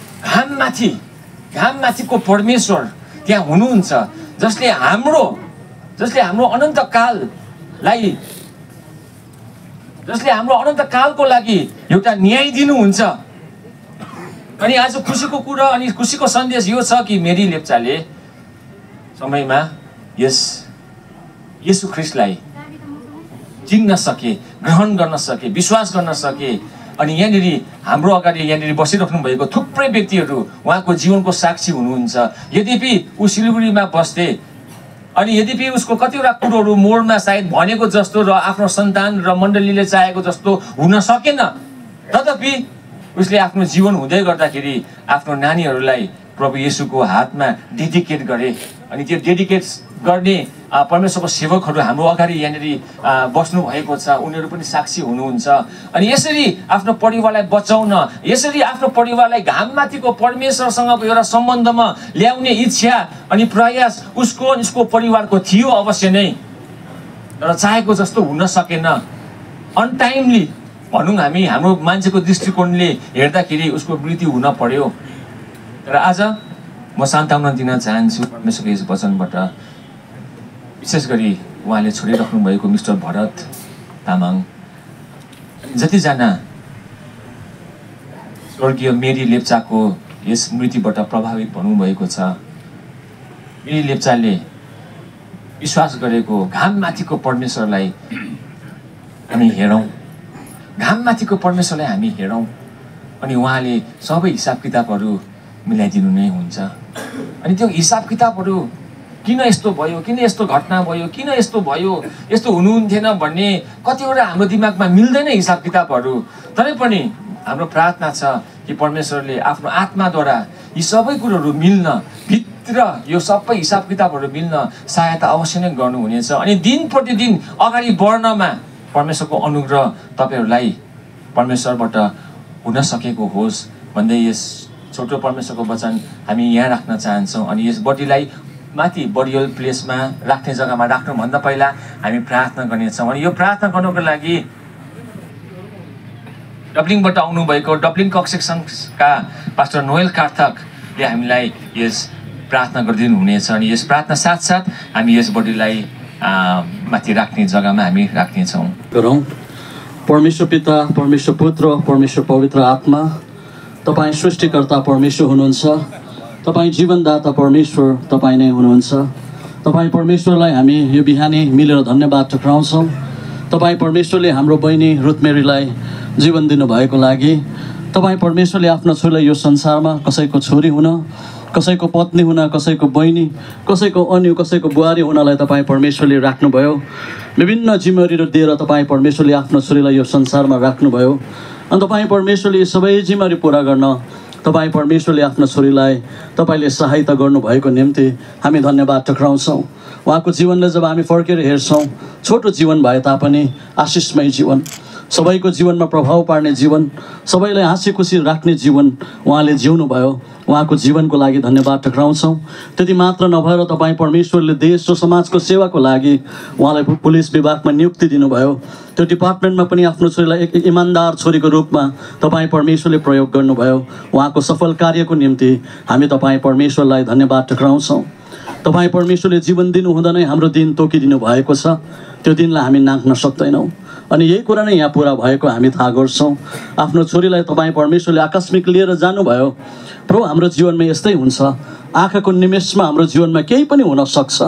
घाममाथिको परमेश्वर त्यहाँ हुनुहुन्छ, जसले हाम्रो अनन्तकालको लागि एउटा न्याय दिनुहुन्छ। अनि आज खुसीको कुरा अनि खुसीको सन्देश यो छ कि मेरी लेप्चाले समयमा यस येशू ख्रिस्टलाई चिन्न सके, ग्रहण गर्न सके, विश्वास गर्न सके। अनि यहाँनिर हाम्रो अगाडि यहाँनिर बसिराख्नु भएको थुप्रै व्यक्तिहरू उहाँको जीवनको साक्षी हुनुहुन्छ। यद्यपि ऊ सिलगढीमा बस्थे अनि यद्यपि उसको कतिवटा कुरोहरू मोडमा सायद भनेको जस्तो र आफ्नो सन्तान र मण्डलीले चाहेको जस्तो हुन सकेन, तथापि उसले आफ्नो जीवन हुँदै गर्दाखेरि आफ्नो नानीहरूलाई प्रभु येशूको हातमा डेडिकेट गरे। अनि त्यो डेडिकेट गर्ने परमेश्वरको सेवकहरू हाम्रो अगाडि यहाँनिर बस्नु भएको छ, उनीहरू पनि साक्षी हुनुहुन्छ। अनि यसरी आफ्नो परिवारलाई बचाउन, यसरी आफ्नो परिवारलाई घाममाथिको परमेश्वरसँगको एउटा सम्बन्धमा ल्याउने इच्छा अनि प्रयास उसको परिवारको थियो अवश्य नै, तर चाहेको जस्तो हुन सकेन। अनटाइमली भनौँ हामी, हाम्रो मान्छेको दृष्टिकोणले हेर्दाखेरि उसको मृत्यु हुन पर्यो। तर आज म सान्त्वना दिन चाहन्छु परमेश्वरको यस वचनबाट, विशेष गरी उहाँले छोडिराख्नु भएको मिस्टर भरत तामाङ, जतिजना स्वर्गीय मेरी लेप्चाको यस मृत्युबाट प्रभावित हुनुभएको छ। मेरी लेप्चाले विश्वास गरेको घाममाथिको परमेश्वरलाई हामी हेरौँ, घाममाथिको परमेश्वरलाई हामी हेरौँ, अनि उहाँले सबै हिसाब किताबहरू मिलाइदिनु नै हुन्छ। अनि त्यो हिसाब किताबहरू किन यस्तो भयो, किन यस्तो घटना भयो, किन यस्तो भयो, यस्तो हुनुहुन्थेन भन्ने कतिवटा हाम्रो दिमागमा मिल्दैन हिसाब किताबहरू। तरै पनि हाम्रो प्रार्थना छ कि परमेश्वरले आफ्नो आत्माद्वारा यी सबै कुरोहरू मिल्न, भित्र यो सबै हिसाब किताबहरू मिल्न सहायता अवश्य नै गर्नुहुनेछ। अनि दिन प्रतिदिन अगाडि बढ्नमा परमेश्वरको अनुग्रह तपाईँहरूलाई परमेश्वरबाट हुन सकेको होस् भन्दै यस छोटो परमेश्वरको वचन हामी यहाँ राख्न चाहन्छौँ। अनि यस बडीलाई माथि बरियल प्लेसमा राख्ने जग्गामा राख्नुभन्दा पहिला हामी प्रार्थना गर्नेछौँ। अनि यो प्रार्थना गर्नको लागि डब्लिङबाट आउनुभएको डब्लिङ कक्सेक्सनका पास्टर नोएल कार्थकले हामीलाई यस प्रार्थना गरिदिनु हुनेछ। अनि यस प्रार्थना साथसाथ हामी यस बडीलाई माथि राख्ने जग्गामा हामी राख्नेछौँ। परमेश्वर पिता, परमेश्वर पुत्र, परमेश्वर पवित्र आत्मा, तपाईँ सृष्टिकर्ता परमेश्वर हुनुहुन्छ, तपाईँ जीवनदाता परमेश्वर तपाईँ नै हुनुहुन्छ। तपाईँ परमेश्वरलाई हामी यो बिहानै मिलेर धन्यवाद टक्राउँछौँ। तपाईँ परमेश्वरले हाम्रो बहिनी रुथमेरीलाई जीवन दिनुभएको लागि, तपाईँ परमेश्वरले आफ्नो छोरीलाई यो संसारमा कसैको छोरी हुन, कसैको पत्नी हुन, कसैको बहिनी, कसैको अन्य, कसैको बुहारी हुनलाई तपाईँ परमेश्वरले राख्नुभयो। विभिन्न जिम्मेवारीहरू दिएर तपाईँ परमेश्वरले आफ्नो छोरीलाई यो संसारमा राख्नुभयो। अनि तपाईँ परमेश्वरले सबै जिम्मेवारी पुरा गर्न तपाईँ परमेश्वरले आफ्नो छोरीलाई तपाईँले सहायता गर्नुभएको निम्ति हामी धन्यवाद टक्राउँछौँ। उहाँको जीवनलाई जब हामी फर्केर हेर्छौँ, छोटो जीवन भए तापनि आशिषमय जीवन, सबैको जीवनमा प्रभाव पार्ने जीवन, सबैलाई हाँसी खुसी राख्ने जीवन उहाँले जिउनुभयो। उहाँको जीवनको लागि धन्यवाद टक्राउँछौँ। त्यति मात्र नभएर तपाईँ परमेश्वरले देश र समाजको सेवाको लागि उहाँलाई पुलिस विभागमा नियुक्ति दिनुभयो। त्यो डिपार्टमेन्टमा पनि आफ्नो छोरीलाई एक इमान्दार छोरीको रूपमा तपाईँ परमेश्वरले प्रयोग गर्नुभयो। उहाँको सफल कार्यको निम्ति हामी तपाईँ परमेश्वरलाई धन्यवाद टक्राउँछौँ। तपाईँ परमेश्वरले जीवन दिनुहुँदा नै हाम्रो दिन तोकिदिनु भएको छ, त्यो दिनलाई हामी नाघ्न सक्दैनौँ। अनि यही कुरा नै यहाँ पुरा भएको हामी थाहा गर्छौँ। आफ्नो छोरीलाई तपाईँ परमेश्वरले आकस्मिक लिएर जानुभयो। प्रभु, हाम्रो जीवनमा यस्तै हुन्छ, आँखाको निमेषमा हाम्रो जीवनमा केही पनि हुनसक्छ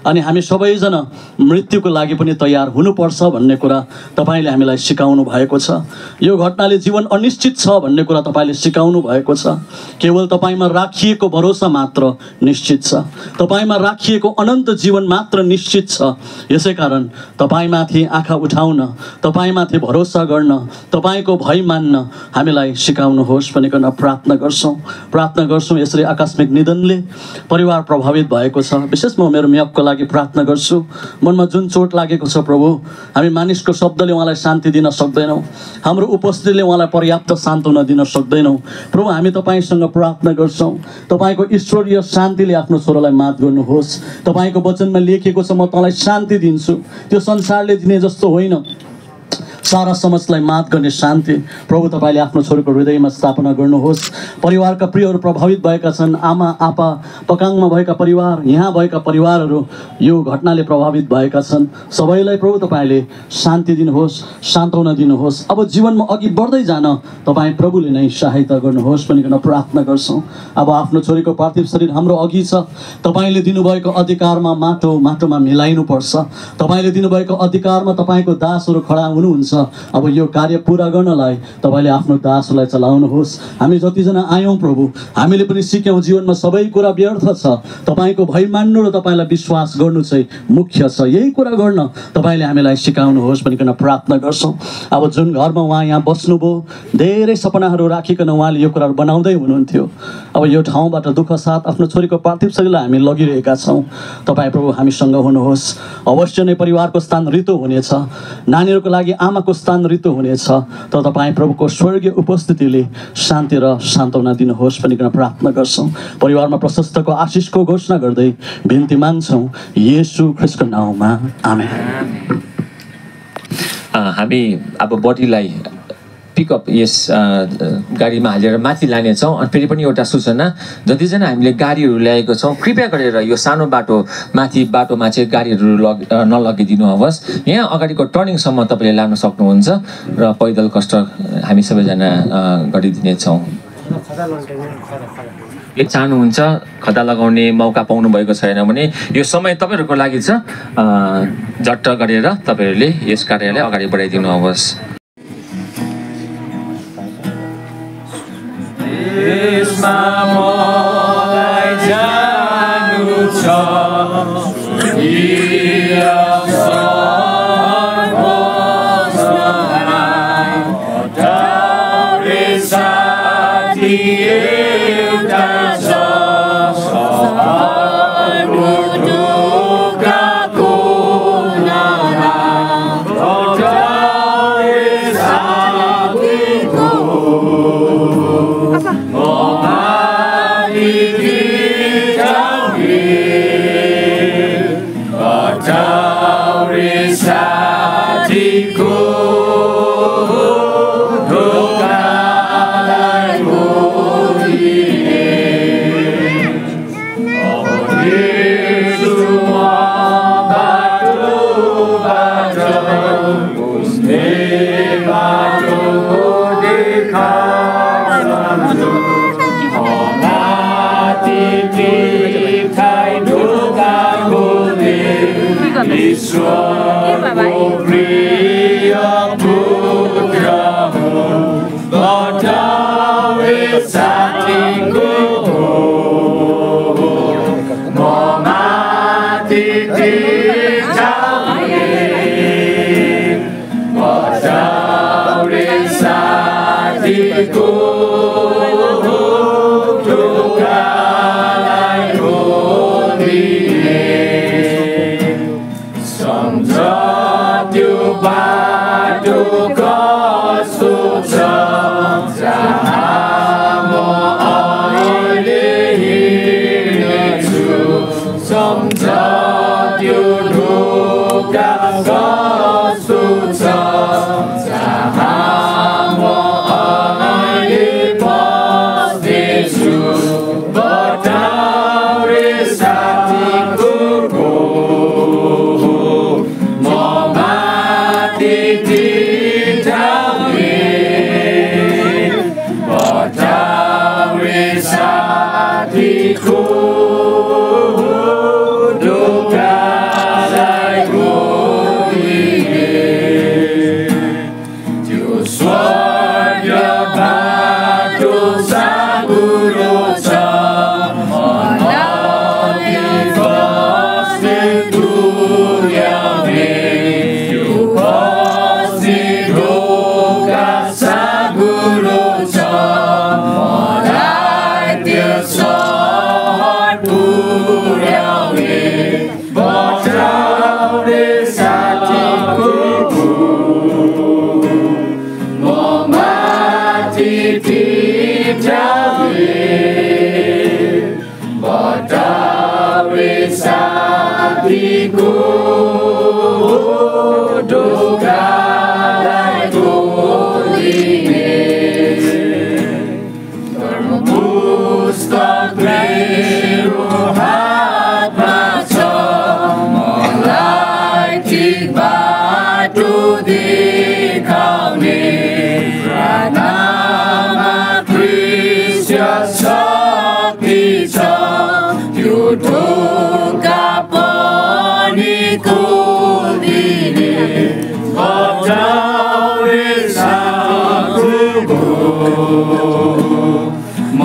अनि हामी सबैजना मृत्युको लागि पनि तयार हुनुपर्छ भन्ने कुरा तपाईँले हामीलाई सिकाउनु भएको छ। यो घटनाले जीवन अनिश्चित छ भन्ने कुरा तपाईँले सिकाउनु भएको छ। केवल तपाईँमा राखिएको भरोसा मात्र निश्चित छ, तपाईँमा राखिएको अनन्त जीवन मात्र निश्चित छ। यसै कारण तपाईँमाथि आँखा उठाउन, तपाईँमाथि भरोसा गर्न, तपाईँको भय मान्न हामीलाई सिकाउनुहोस् भनिकन प्रार्थना गर्छौँ। यसरी आकस्मिक निधनले परिवार प्रभावित भएको छ। विशेष म मेरो मियापको लागि प्रार्थना गर्छु। मनमा जुन चोट लागेको छ प्रभु, हामी मानिसको शब्दले उहाँलाई शान्ति दिन सक्दैनौँ, हाम्रो उपस्थितिले उहाँलाई पर्याप्त सान्त्वना दिन सक्दैनौँ। प्रभु, हामी तपाईँसँग प्रार्थना गर्छौँ, तपाईँको ईश्वरीय शान्तिले आफ्नो छोरालाई मात गर्नुहोस्। तपाईँको वचनमा लेखिएको छ, म तँलाई शान्ति दिन्छु, त्यो संसारले दिने जस्तो होइन। सारा समाजलाई मात गर्ने शान्ति प्रभु तपाईँले आफ्नो छोरीको हृदयमा स्थापना गर्नुहोस्। परिवारका प्रियहरू प्रभावित भएका छन्, आमा आपा पकाङमा भएका परिवार, यहाँ भएका परिवारहरू यो घटनाले प्रभावित भएका छन्। सबैलाई प्रभु तपाईँले शान्ति दिनुहोस्, सान्त्वना दिनुहोस्। अब जीवनमा अघि बढ्दै जान तपाईँ प्रभुले नै सहायता गर्नुहोस् भनिकन प्रार्थना गर्छौँ। अब आफ्नो छोरीको पार्थिव शरीर हाम्रो अघि छ। तपाईँले दिनुभएको अधिकारमा माटोमा मिलाइनुपर्छ। तपाईँले दिनुभएको अधिकारमा तपाईँको दासहरू खडा हुनुहुन्छ। अब यो कार्य पुरा गर्नलाई तपाईँले आफ्नो दासहरूलाई चलाउनुहोस्। हामी जतिजना आयौँ प्रभु, हामीले पनि सिक्यौँ जीवनमा सबै कुरा व्यर्थ छ। तपाईँको भय मान्नु र तपाईँलाई विश्वास गर्नु चाहिँ मुख्य छ। यही कुरा गर्न तपाईँले हामीलाई सिकाउनुहोस् भनिकन प्रार्थना गर्छौँ। अब जुन घरमा उहाँ यहाँ बस्नुभयो, धेरै सपनाहरू राखिकन उहाँले यो कुराहरू बनाउँदै हुनुहुन्थ्यो। अब यो ठाउँबाट दुःख साथ आफ्नो छोरीको पार्थिव शरीरलाई हामी लगिरहेका छौँ। तपाईँ प्रभु हामीसँग हुनुहोस्। अवश्य नै परिवारको स्थान ऋतु हुनेछ, नानीहरूको लागि आमाको स्थान ऋतु हुनेछ। तर तपाईँ प्रभुको स्वर्गीय उपस्थितिले शान्ति र सान्त्वना दिनुहोस् भनिकन प्रार्थना गर्छौँ। परिवारमा प्रशस्तको आशिषको घोषणा गर्दै बिन्ती माग्छौँ येशू ख्रीष्टको नाउँमा, आमेन। हामी अब बडीलाई पिकअप यस गाडीमा हालेर माथि लानेछौँ। अनि फेरि पनि एउटा सूचना, जतिजना हामीले गाडीहरू ल्याएको छौँ कृपया गरेर यो सानो बाटोमाथि बाटोमा चाहिँ गाडीहरू नलगिदिनु होस्। यहाँ अगाडिको टर्निङसम्म तपाईँले लान सक्नुहुन्छ र पैदल कष्ट हामी सबैजना गरिदिनेछौँ। चाहनुहुन्छ खदा लगाउने मौका पाउनु भएको छैन भने यो समय तपाईँहरूको लागि छ। झट्ट गरेर तपाईँहरूले यस कार्यलाई अगाडि बढाइदिनु होस्। Satriku duka ढोका पनि कुदिने बचाउने साथीको म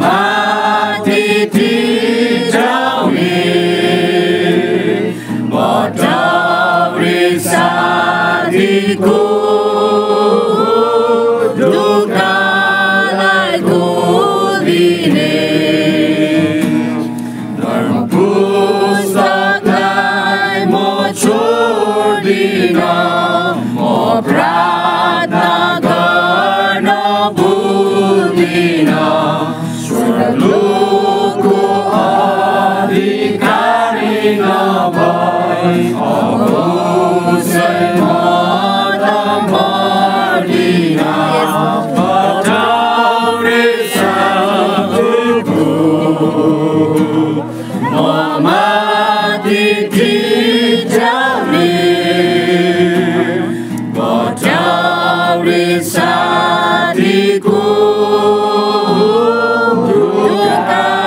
माथि थिचाउने बचाउने साथीको ढोकालाई कुदिने धर्म पुस्तकलाई म छोड्दिन म प्रार्थना गर्न भुल्दिन स्वर्गलोकको अधिकारी नभई अवश्य म त मर्दिन बचाउने साथीको म माथि थिचाउने बचाउने साथीको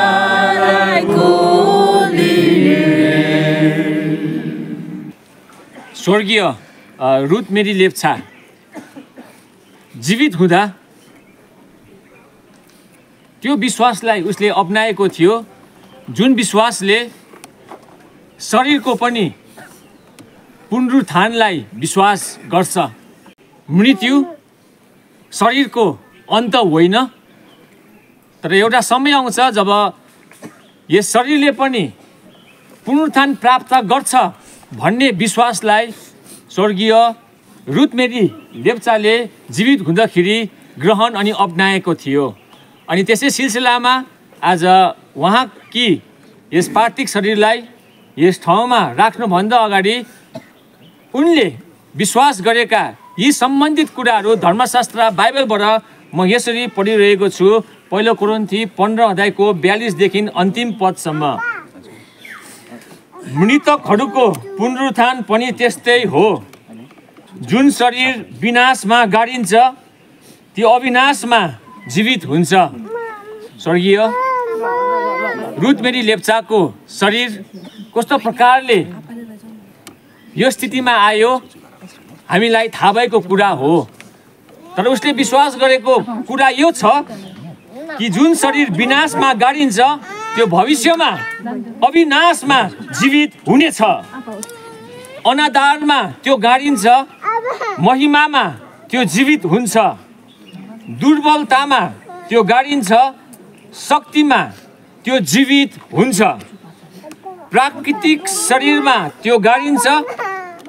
ढोकालाई खोलिने। स्वर्गीय रुथ मेरी लेप्चा जीवित हुँदा त्यो विश्वासलाई उसले अपनाएको थियो जुन विश्वासले शरीरको पनि पुनरुत्थानलाई विश्वास गर्छ। मृत्यु शरीरको अन्त होइन, तर एउटा समय आउँछ जब यस शरीरले पनि पुनरुत्थान प्राप्त गर्छ भन्ने विश्वासलाई स्वर्गीय रुथ मेरी लेप्चाले जीवित हुँदाखेरि ग्रहण अनि अपनाएको थियो। अनि त्यसै सिलसिलामा आज उहाँकी यस पार्थिव शरीरलाई यस ठाउँमा राख्नुभन्दा अगाडि उनले विश्वास गरेका यी सम्बन्धित कुराहरू धर्मशास्त्र बाइबलबाट म यसरी पढिरहेको छु। पहिलो कोरिन्थी 15:42 देखि अन्तिम पदसम्म। मृतकहरूको पुनरुत्थान पनि त्यस्तै हो। जुन शरीर विनाशमा गाडिन्छ त्यो अविनाशमा जीवित हुन्छ। स्वर्गीय रुथ मेरी लेप्चाको शरीर कस्तो प्रकारले यो स्थितिमा आयो हामीलाई थाहा भएको कुरा हो, तर उसले विश्वास गरेको कुरा यो छ कि जुन शरीर विनाशमा गाडिन्छ त्यो भविष्यमा अविनाशमा जीवित हुनेछ। अनादरमा त्यो गाडिन्छ, महिमामा त्यो जीवित हुन्छ। दुर्बलतामा त्यो गाडिन्छ, शक्तिमा त्यो जीवित हुन्छ। प्राकृतिक शरीरमा त्यो गाडिन्छ,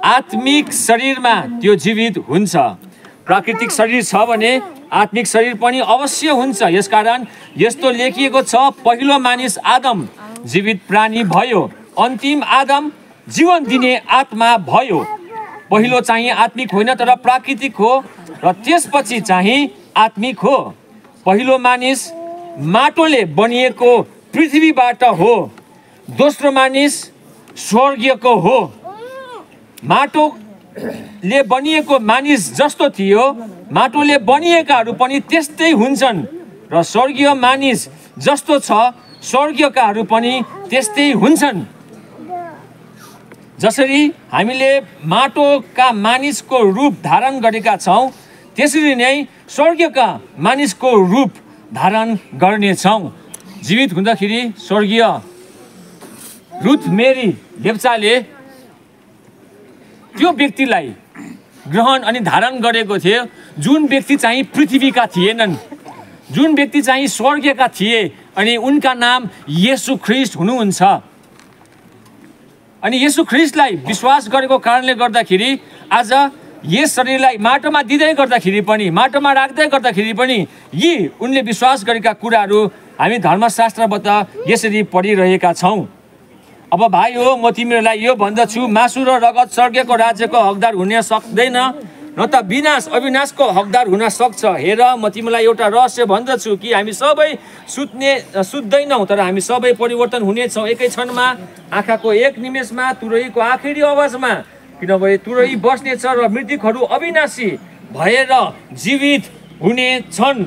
आत्मिक शरीरमा त्यो जीवित हुन्छ। प्राकृतिक शरीर छ भने आत्मिक शरीर पनि अवश्य हुन्छ। यसकारण यस्तो लेखिएको छ, पहिलो मानिस आदम जीवित प्राणी भयो, अन्तिम आदम जीवन दिने आत्मा भयो। पहिलो चाहिँ आत्मिक होइन तर प्राकृतिक हो र त्यसपछि चाहिँ आत्मिक हो। पहिलो मानिस माटोले बनिएको पृथ्वीबाट हो, दोस्रो मानिस स्वर्गीयको हो। माटोले बनिएको मानिस जस्तो थियो माटोले बनिएकाहरू पनि त्यस्तै हुन्छन् र स्वर्गीय मानिस जस्तो छ स्वर्गीयकाहरू पनि त्यस्तै हुन्छन्। जसरी हामीले माटोका मानिसको रूप धारण गरेका छौँ त्यसरी नै स्वर्गीयका मानिसको रूप धारण गर्नेछौँ। जीवित हुँदाखेरि स्वर्गीय रुथ मेरी लेप्चाले त्यो व्यक्तिलाई ग्रहण अनि धारण गरेको थियो जुन व्यक्ति चाहिँ पृथ्वीका थिएनन्, जुन व्यक्ति चाहिँ स्वर्गीयका थिए अनि उनका नाम येशू ख्रीष्ट हुनुहुन्छ। अनि येशू ख्रीष्टलाई विश्वास गरेको कारणले गर्दाखेरि आज यस शरीरलाई माटोमा दिँदै गर्दाखेरि पनि, माटोमा राख्दै गर्दाखेरि पनि यी उनले विश्वास गरेका कुराहरू हामी धर्मशास्त्रबाट यसरी पढिरहेका छौँ। अब भाइ हो, म तिमीहरूलाई यो भन्दछु, मासु र रगत स्वर्गको राज्यको हकदार हुन सक्दैन, न त विनाश अविनाशको हकदार हुन सक्छ। हेर, म तिमीलाई एउटा रहस्य भन्दछु कि हामी सबै सुत्दैनौँ तर हामी सबै परिवर्तन हुनेछौँ एकै क्षणमा, आँखाको एक निमेषमा, तुरहीको आखिरी आवाजमा। किनभने तुरही बस्नेछ र मृतकहरू अविनाशी भएर जीवित हुनेछन्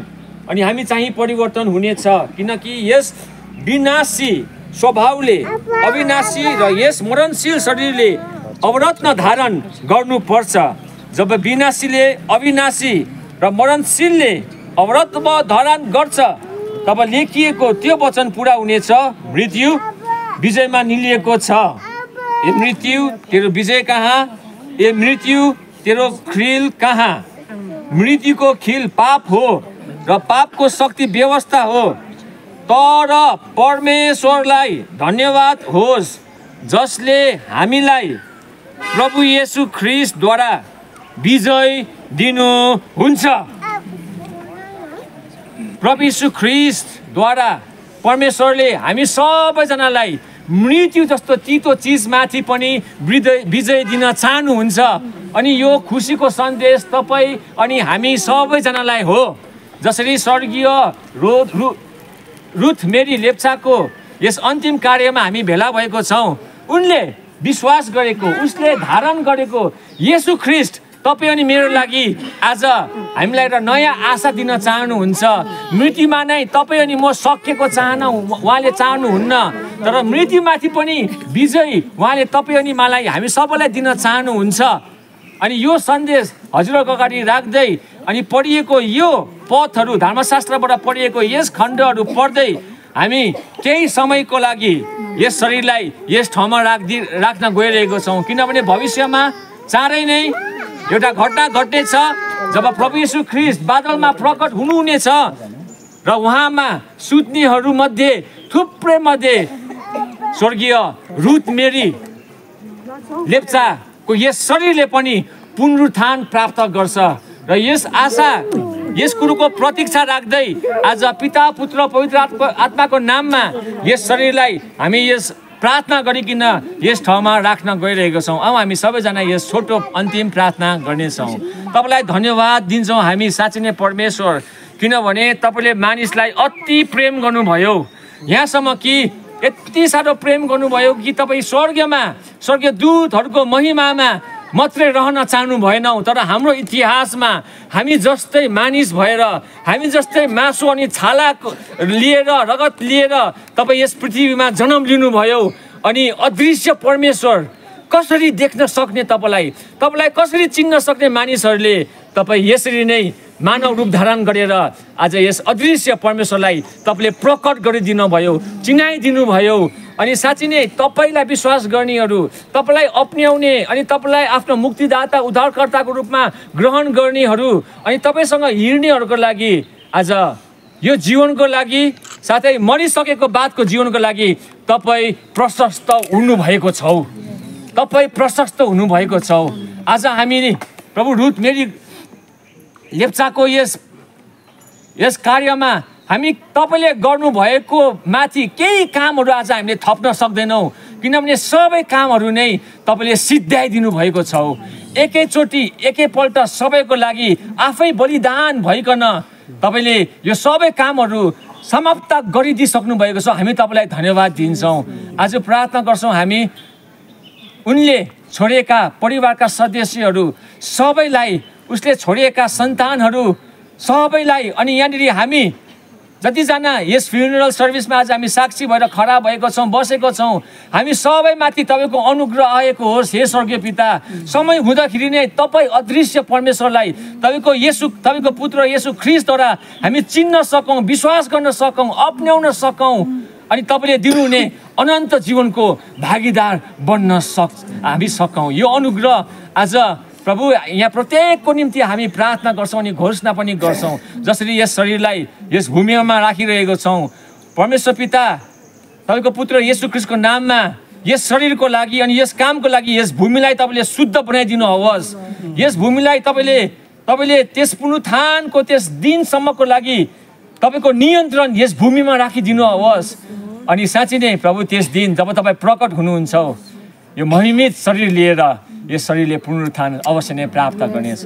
अनि हामी चाहिँ परिवर्तन हुनेछ। किनकि यस विनाशी स्वभावले अविनाशी र यस मरणशील शरीरले अवरत्न धारण गर्नुपर्छ। जब विनाशीले अविनाशी र मरणशीलले अवरत्न धारण गर्छ तब लेखिएको त्यो वचन पुरा हुनेछ, मृत्यु विजयमा निलिएको छ। ए मृत्यु तेरो विजय कहाँ? ए मृत्यु तेरो खिल कहाँ? मृत्युको खिल पाप हो र पापको शक्ति व्यवस्था हो। तर परमेश्वरलाई धन्यवाद होस् जसले हामीलाई प्रभु येशू ख्रीष्टद्वारा विजय दिनुहुन्छ। प्रभु येशू ख्रीष्टद्वारा परमेश्वरले हामी सबैजनालाई मृत्यु जस्तो तीतो चिजमाथि पनि विजय दिन चाहनुहुन्छ। अनि यो खुसीको सन्देश तपाईँ अनि हामी सबैजनालाई हो। जसरी स्वर्गीय रुथ मेरी लेप्चाको यस अन्तिम कार्यमा हामी भेला भएको छौँ, उनले विश्वास गरेको, उसले धारण गरेको येशू ख्रीष्ट तपाईँ अनि मेरो लागि आज हामीलाई एउटा नयाँ आशा दिन चाहनुहुन्छ। मृत्युमा नै तपाईँ अनि म सकिएको चाहना उहाँले चाहनुहुन्न, तर मृत्युमाथि पनि विजय उहाँले तपाईँ अनि मलाई हामी सबैलाई दिन चाहनुहुन्छ। अनि यो सन्देश हजुरहरूको अगाडि राख्दै अनि पढिएको यो पदहरू धर्मशास्त्रबाट पढिएको यस खण्डहरू पढ्दै हामी केही समयको लागि यस शरीरलाई यस ठाउँमा राख्न गइरहेको छौँ। किनभने भविष्यमा चाँडै नै एउटा घटना घट्नेछ जब प्रभु येशू ख्रीष्ट बादलमा प्रकट हुनुहुनेछ र उहाँमा सुत्नेहरू मध्ये थुप्रै मध्ये स्वर्गीय रुथ मेरी लेप्चाको यस शरीरले पनि पुनरुत्थान प्राप्त गर्छ। र यस आशा यस कुरोको प्रतीक्षा राख्दै आज पिता पुत्र पवित्र आत्माको नाममा यस शरीरलाई हामी यस प्रार्थना गरिकन यस ठाउँमा राख्न गइरहेको छौँ। अब हामी सबैजना यस छोटो अन्तिम प्रार्थना गर्नेछौँ। तपाईँलाई धन्यवाद दिन्छौँ हामी साँच्चै नै परमेश्वर, किनभने तपाईँले मानिसलाई अति प्रेम गर्नुभयो, यहाँसम्म कि यति साह्रो प्रेम गर्नुभयो कि तपाईँ स्वर्गीय दूतहरूको महिमामा मात्रै रहन चाहनु भएनौ, तर हाम्रो इतिहासमा हामी जस्तै मानिस भएर, हामी जस्तै मासु अनि छाला लिएर रगत लिएर तपाईँ यस पृथ्वीमा जन्म लिनुभयो। अनि अदृश्य परमेश्वर कसरी देख्न सक्ने, तपाईँलाई कसरी चिन्न सक्ने मानिसहरूले तपाईँ यसरी नै मानव रूप धारण गरेर आज यस अदृश्य परमेश्वरलाई तपाईँले प्रकट गरिदिनु भयो, चिनाइदिनु भयो। अनि साँच्चै नै तपाईँलाई विश्वास गर्नेहरू, तपाईँलाई अपनाउने अनि तपाईँलाई आफ्नो मुक्तिदाता उद्धारकर्ताको रूपमा ग्रहण गर्नेहरू अनि तपाईँसँग हिँड्नेहरूको लागि आज यो जीवनको लागि साथै मरिसकेको बादको जीवनको लागि तपाईँ प्रशस्त हुनुभएको छौ, तपाईँ प्रशस्त हुनुभएको छौ। आज हामी प्रभु रुथ मेरी लेप्चाको यस कार्यमा हामी तपाईँले गर्नुभएको माथि केही कामहरू आज हामीले थप्न सक्दैनौँ, किनभने सबै कामहरू नै तपाईँले सिद्ध्याइदिनु भएको छौ। एकैचोटि एकैपल्ट सबैको लागि आफै बलिदान भइकन तपाईँले यो सबै कामहरू समाप्त गरिदिइसक्नु भएको छ। हामी तपाईँलाई धन्यवाद दिन्छौँ। आज प्रार्थना गर्छौँ हामी उनले छोडेका परिवारका सदस्यहरू सबैलाई, उसले छोडिएका सन्तानहरू सबैलाई, अनि यहाँनिर हामी जतिजना यस फ्युनरल सर्भिसमा आज हामी साक्षी भएर खडा भएको छौँ, बसेको छौँ, हामी सबैमाथि तपाईँको अनुग्रह आएको होस्। हे स्वर्गीय पिता, समय हुँदाखेरि नै तपाईँ अदृश्य परमेश्वरलाई तपाईँको पुत्र येशू ख्रीष्टद्वारा हामी चिन्न सकौँ, विश्वास गर्न सकौँ, अपनाउन सकौँ अनि तपाईँले दिनुहुने अनन्त जीवनको भागीदार बन्न हामी सकौँ। यो अनुग्रह आज प्रभु यहाँ प्रत्येकको निम्ति हामी प्रार्थना गर्छौँ अनि घोषणा पनि गर्छौँ। जसरी यस शरीरलाई यस भूमिमा राखिरहेको छौँ, परमेश्वर पिता तपाईँको पुत्र येशू ख्रीष्टको नाममा यस शरीरको लागि अनि यस कामको लागि यस भूमिलाई तपाईँले शुद्ध बनाइदिनु होस्। यस भूमिलाई तपाईँले त्यस पुनरुत्थानको त्यस दिनसम्मको लागि तपाईँको नियन्त्रण यस भूमिमा राखिदिनु होस्। अनि साँच्चै नै प्रभु त्यस दिन जब तपाईँ प्रकट हुनुहुन्छ, यो महिमित शरीर लिएर यस शरीरले पुनरुत्थान अवश्य नै प्राप्त गर्नेछ।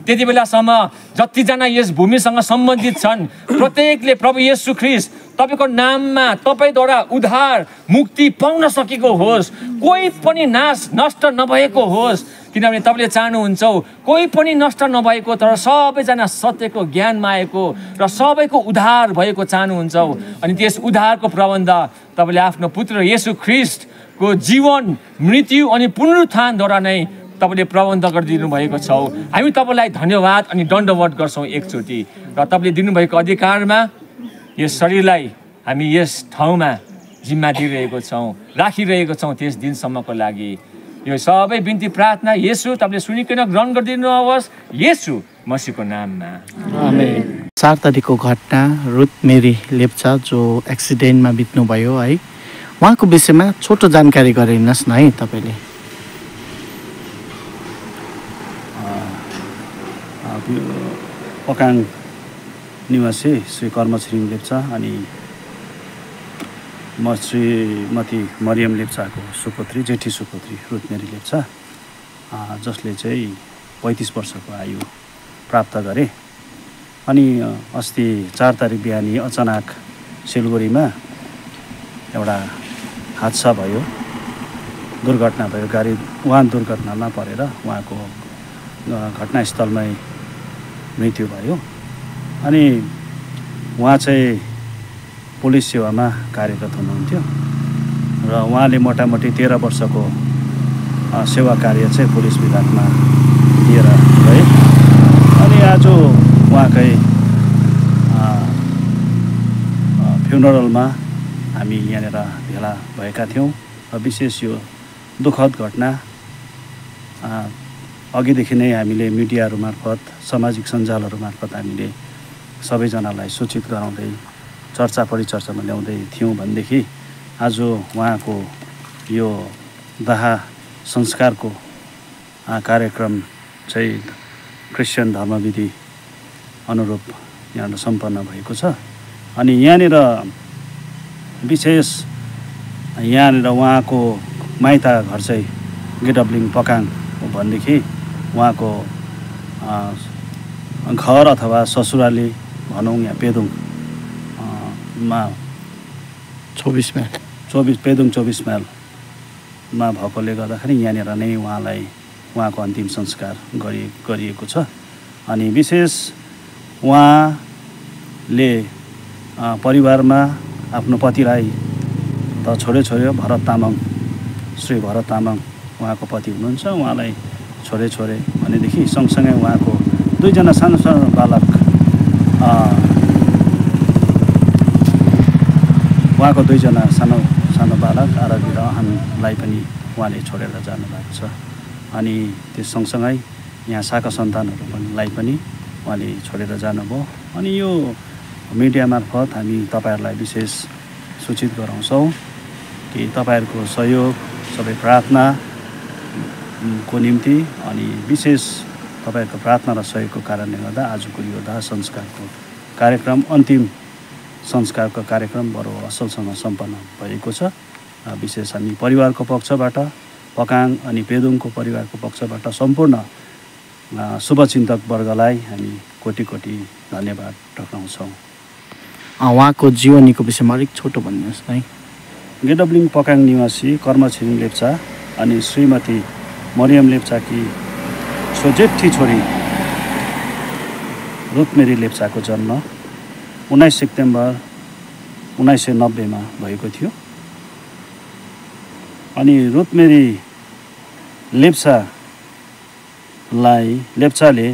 त्यति बेलासम्म जतिजना यस भूमिसँग सम्बन्धित छन् प्रत्येकले प्रभु येशू ख्रीष्ट तपाईँको नाममा तपाईँद्वारा उद्धार मुक्ति पाउन सकेको होस्, कोही पनि नष्ट नभएको होस्। किनभने तपाईँले चाहनुहुन्छ कोही पनि नष्ट नभएको तर सबैजना सत्यको ज्ञानमा आएको र सबैको उद्धार भएको चाहनुहुन्छ। अनि त्यस उद्धारको प्रबन्ध तपाईँले आफ्नो पुत्र येशू ख्रिस्टको जीवन, मृत्यु अनि पुनरुत्थानद्वारा नै तपाईँले प्रबन्ध गरिदिनु भएको छ। हामी तपाईँलाई धन्यवाद अनि दण्डवत गर्छौँ एकचोटि। र तपाईँले दिनुभएको अधिकारमा यस शरीरलाई हामी यस ठाउँमा जिम्मा दिइरहेको छौँ, राखिरहेको छौँ त्यस दिनसम्मको लागि। यो सबै बिन्ती प्रार्थना येशू तपाईँले सुनिकन ग्रहण गरिदिनुहोस्, येशू मसीहको नाममा आमेन। 4 तारिकको घटना रुथ मेरी लेप्चा जो एक्सिडेन्टमा बित्नुभयो है, उहाँको विषयमा छोटो जानकारी गराइदिनुहोस् न है तपाईँले। पकाङ निवासी श्री कर्म छिरिङ लेप्चा अनि म श्रीमती मरियम लेप्चाको सुपुत्री, जेठी सुपुत्री रुथ मेरी लेप्चा, जसले चाहिँ 35 वर्षको आयु प्राप्त गरे। अनि अस्ति 4 तारिक बिहानी अचानक सिलगढीमा एउटा हादसा भयो, दुर्घटना भयो। गाडी वाहन दुर्घटनामा परेर उहाँको घटनास्थलमै मृत्यु भयो। अनि उहाँ चाहिँ पुलिस सेवामा कार्यरत हुनुहुन्थ्यो र उहाँले मोटामोटी 13 वर्षको सेवा कार्य चाहिँ पुलिस विभागमा दिएर गए। अनि आज उहाँकै फ्युनरलमा हामी यहाँनिर भेला भएका थियौँ र विशेष यो दुःखद घटना अघिदेखि नै हामीले मिडियाहरू मार्फत, सामाजिक सञ्जालहरू मार्फत हामीले सबैजनालाई सूचित गराउँदै चर्चा परिचर्चामा ल्याउँदै थियौँ भनेदेखि आज उहाँको यो दाह संस्कारको कार्यक्रम चाहिँ क्रिस्चियन धर्मविधि अनुरूप यहाँनिर सम्पन्न भएको छ। अनि यहाँनिर विशेष यहाँनिर उहाँको माइता घर चाहिँ गेडब्लिङ पकाङ हो भनेदेखि उहाँको घर अथवा ससुराली भनौँ यहाँ पेदुङ मा 24 माइल पेदुङ 24 माइलमा भएकोले गर्दाखेरि यहाँनिर नै उहाँलाई उहाँको अन्तिम संस्कार गरिएको छ। अनि विशेष उहाँले परिवारमा आफ्नो पतिलाई त छोड्यो भरत तामाङ, श्री भरत तामाङ उहाँको पति हुनुहुन्छ। उहाँलाई छोरे भनेदेखि सँगसँगै उहाँको 2 जना सानो बालक, उहाँको 2 जना सानो बालक आराधी र अहनलाई पनि उहाँले छोडेर जानुभएको छ। अनि त्यस सँगसँगै यहाँ शाखा सन्तानहरूलाई पनि उहाँले छोडेर जानुभयो। अनि यो मिडिया मार्फत हामी तपाईँहरूलाई विशेष सूचित गराउँछौँ कि तपाईँहरूको सहयोग, सबै प्रार्थनाको निम्ति अनि विशेष तपाईँहरूको प्रार्थना र सहयोगको कारणले गर्दा आजको यो दाह संस्कारको कार्यक्रम, अन्तिम संस्कारको कार्यक्रम बडो असलसँग सम्पन्न भएको छ। विशेष हामी परिवारको पक्षबाट, पकाङ अनि पेदुङको परिवारको पक्षबाट सम्पूर्ण शुभचिन्तक वर्गलाई हामी कोटि धन्यवाद टक्राउँछौँ। उहाँको जीवनीको विषयमा अलिक छोटो भनिदिनुहोस् है। गेडब्लिङ पकाङ निवासी कर्म छिरिङ लेप्चा अनि श्रीमती मरियम लेप्चाकी जेठी छोरी रुथ मेरी लेप्चाको जन्म 19 सेप्टेम्बर 1990 भएको थियो। अनि रुथ मेरी लेप्चाले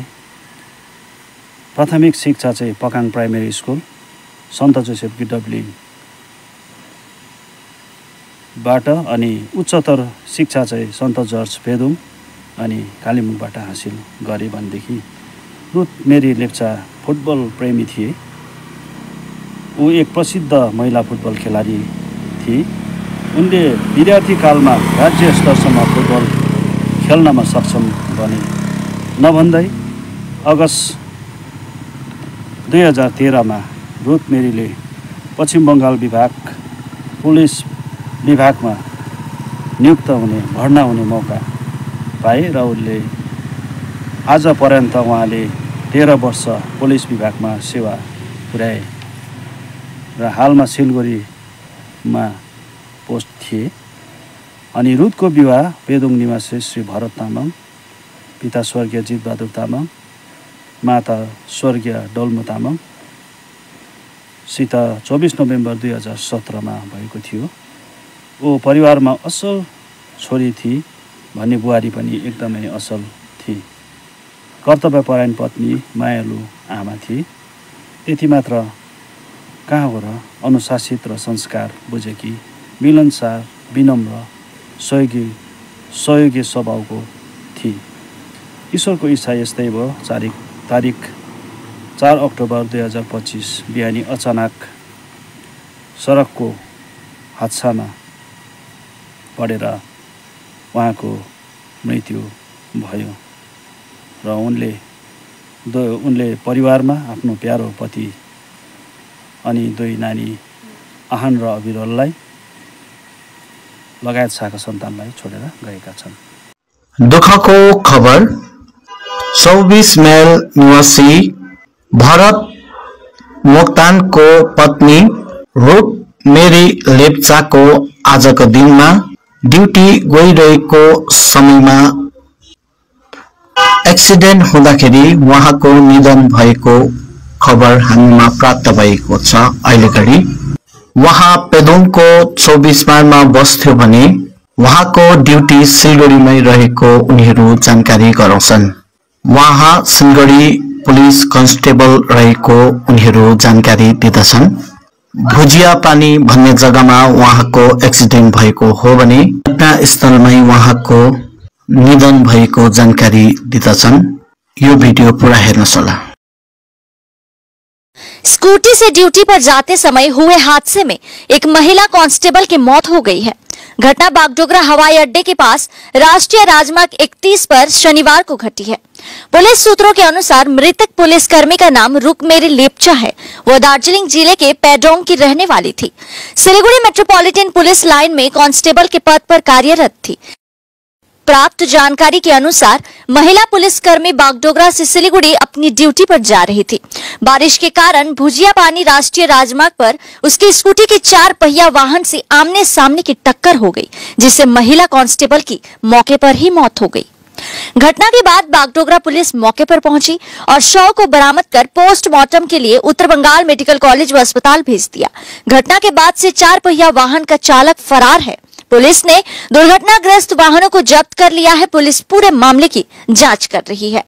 प्राथमिक शिक्षा चाहिँ पकाङ प्राइमेरी स्कुल, सन्त जोसेफ गिडब्लिङबाट अनि उच्चतर शिक्षा चाहिँ सन्त जर्ज पेदुङ अनि कालिम्पोङबाट हासिल गरे भनेदेखि रुथ मेरी लेप्चा फुटबल प्रेमी थिए। ऊ एक प्रसिद्ध महिला फुटबल खेलाडी थिए। उनले विद्यार्थी कालमा राज्य स्तरसम्म फुटबल खेल्नमा सक्षम बने। नभन्दै अगस्त 2013 रुथ मेरीले पश्चिम बङ्गाल पुलिस विभागमा भर्ना हुने मौका पाए र उनले आज पर्यन्त उहाँले 13 वर्ष पुलिस विभागमा सेवा पुर्याए र हालमा सिलगढीमा पोस्ट थिए। अनि रुथको विवाह पेदुङ निवासी श्री भरत तामाङ पिता स्वर्गीय जितबहादुर तामाङ, माता स्वर्गीय डोल्मो तामाङ सित 24 नोभेम्बर 2017 मा भएको थियो। ओ परिवारमा असल छोरी थिए भन्ने बुहारी पनि एकदमै असल थिए। कर्तव्यपरायण पत्नी, मायालु आमा थिए। त्यति मात्र कहाँ हो र अनुशासित र संस्कार बुझेकी, मिलनसार, विनम्र, सहयोगी स्वभावको थिए। ईश्वरको इच्छा यस्तै भयो। तारिक 4 अक्टोबर 2025 बिहानी अचानक सडकको हादसामा परेर उहाँको मृत्यु भयो र उनले परिवारमा आफ्नो प्यारो पति अनि 2 नानी आहान र अविरललाई लगायत शाखा सन्तानलाई छोडेर गएका छन्। दुःखको खबर 24 माइल निवासी भरत मोक्तानको पत्नी रुथ मेरी लेप्चाको आजको दिनमा ड्युटी गइरहेको समयमा एक्सिडेन्ट हुँदाखेरि उहाँको निधन भएको खबर हामीमा प्राप्त भएको छ। अहिलेघडी उहाँ पेदोङको 24 माइलमा बस्थ्यो भने उहाँको ड्युटी सिलगढीमै रहेको उनीहरू जानकारी गराउँछन्। उहाँ सिलगढी पुलिस कन्स्टेबल रहेको उनीहरू जानकारी दिँदछन्। भुजिया पानी भन्ने जग्गामा उहाँको एक्सिडेन्ट भएको हो भने घटनास्थलमै उहाँको निधन भएको जानकारी दिँदछन्। यो भिडियो पूरा हेर्नुहोस् होला। स्कूटी से ड्यूटी पर जाते समय हुए हादसे में एक महिला कांस्टेबल की मौत हो गई है। घटना बागडोगरा हवाई अड्डे के पास राष्ट्रीय राजमार्ग 31 पर शनिवार को घटी है। पुलिस सूत्रों के अनुसार मृतक पुलिसकर्मी का नाम रुकमेरी लेप्चा है। वो दार्जिलिंग जिले के पेडोंग की रहने वाली थी। सिलीगुड़ी मेट्रोपॉलिटन पुलिस लाइन में कांस्टेबल के पद पर कार्यरत थी। प्राप्त जानकारी के अनुसार महिला पुलिसकर्मी बागडोगरा से सिलीगुड़ी अपनी ड्यूटी पर जा रही थी। बारिश के कारण भुजिया पानी राष्ट्रीय राजमार्ग पर उसकी स्कूटी के 4 पहिया वाहन से आमने सामने की टक्कर हो गई, जिससे महिला कांस्टेबल की मौके पर ही मौत हो गई। घटना के बाद बागडोगरा पुलिस मौके पर पहुंची और शव को बरामद कर पोस्टमार्टम के लिए उत्तर बंगाल मेडिकल कॉलेज व अस्पताल भेज दिया। घटना के बाद से 4 पहिया वाहन का चालक फरार है। पुलिस ने दुर्घटनाग्रस्त वाहनों को जब्त कर लिया है। पुलिस पूरे मामले की जांच कर रही है।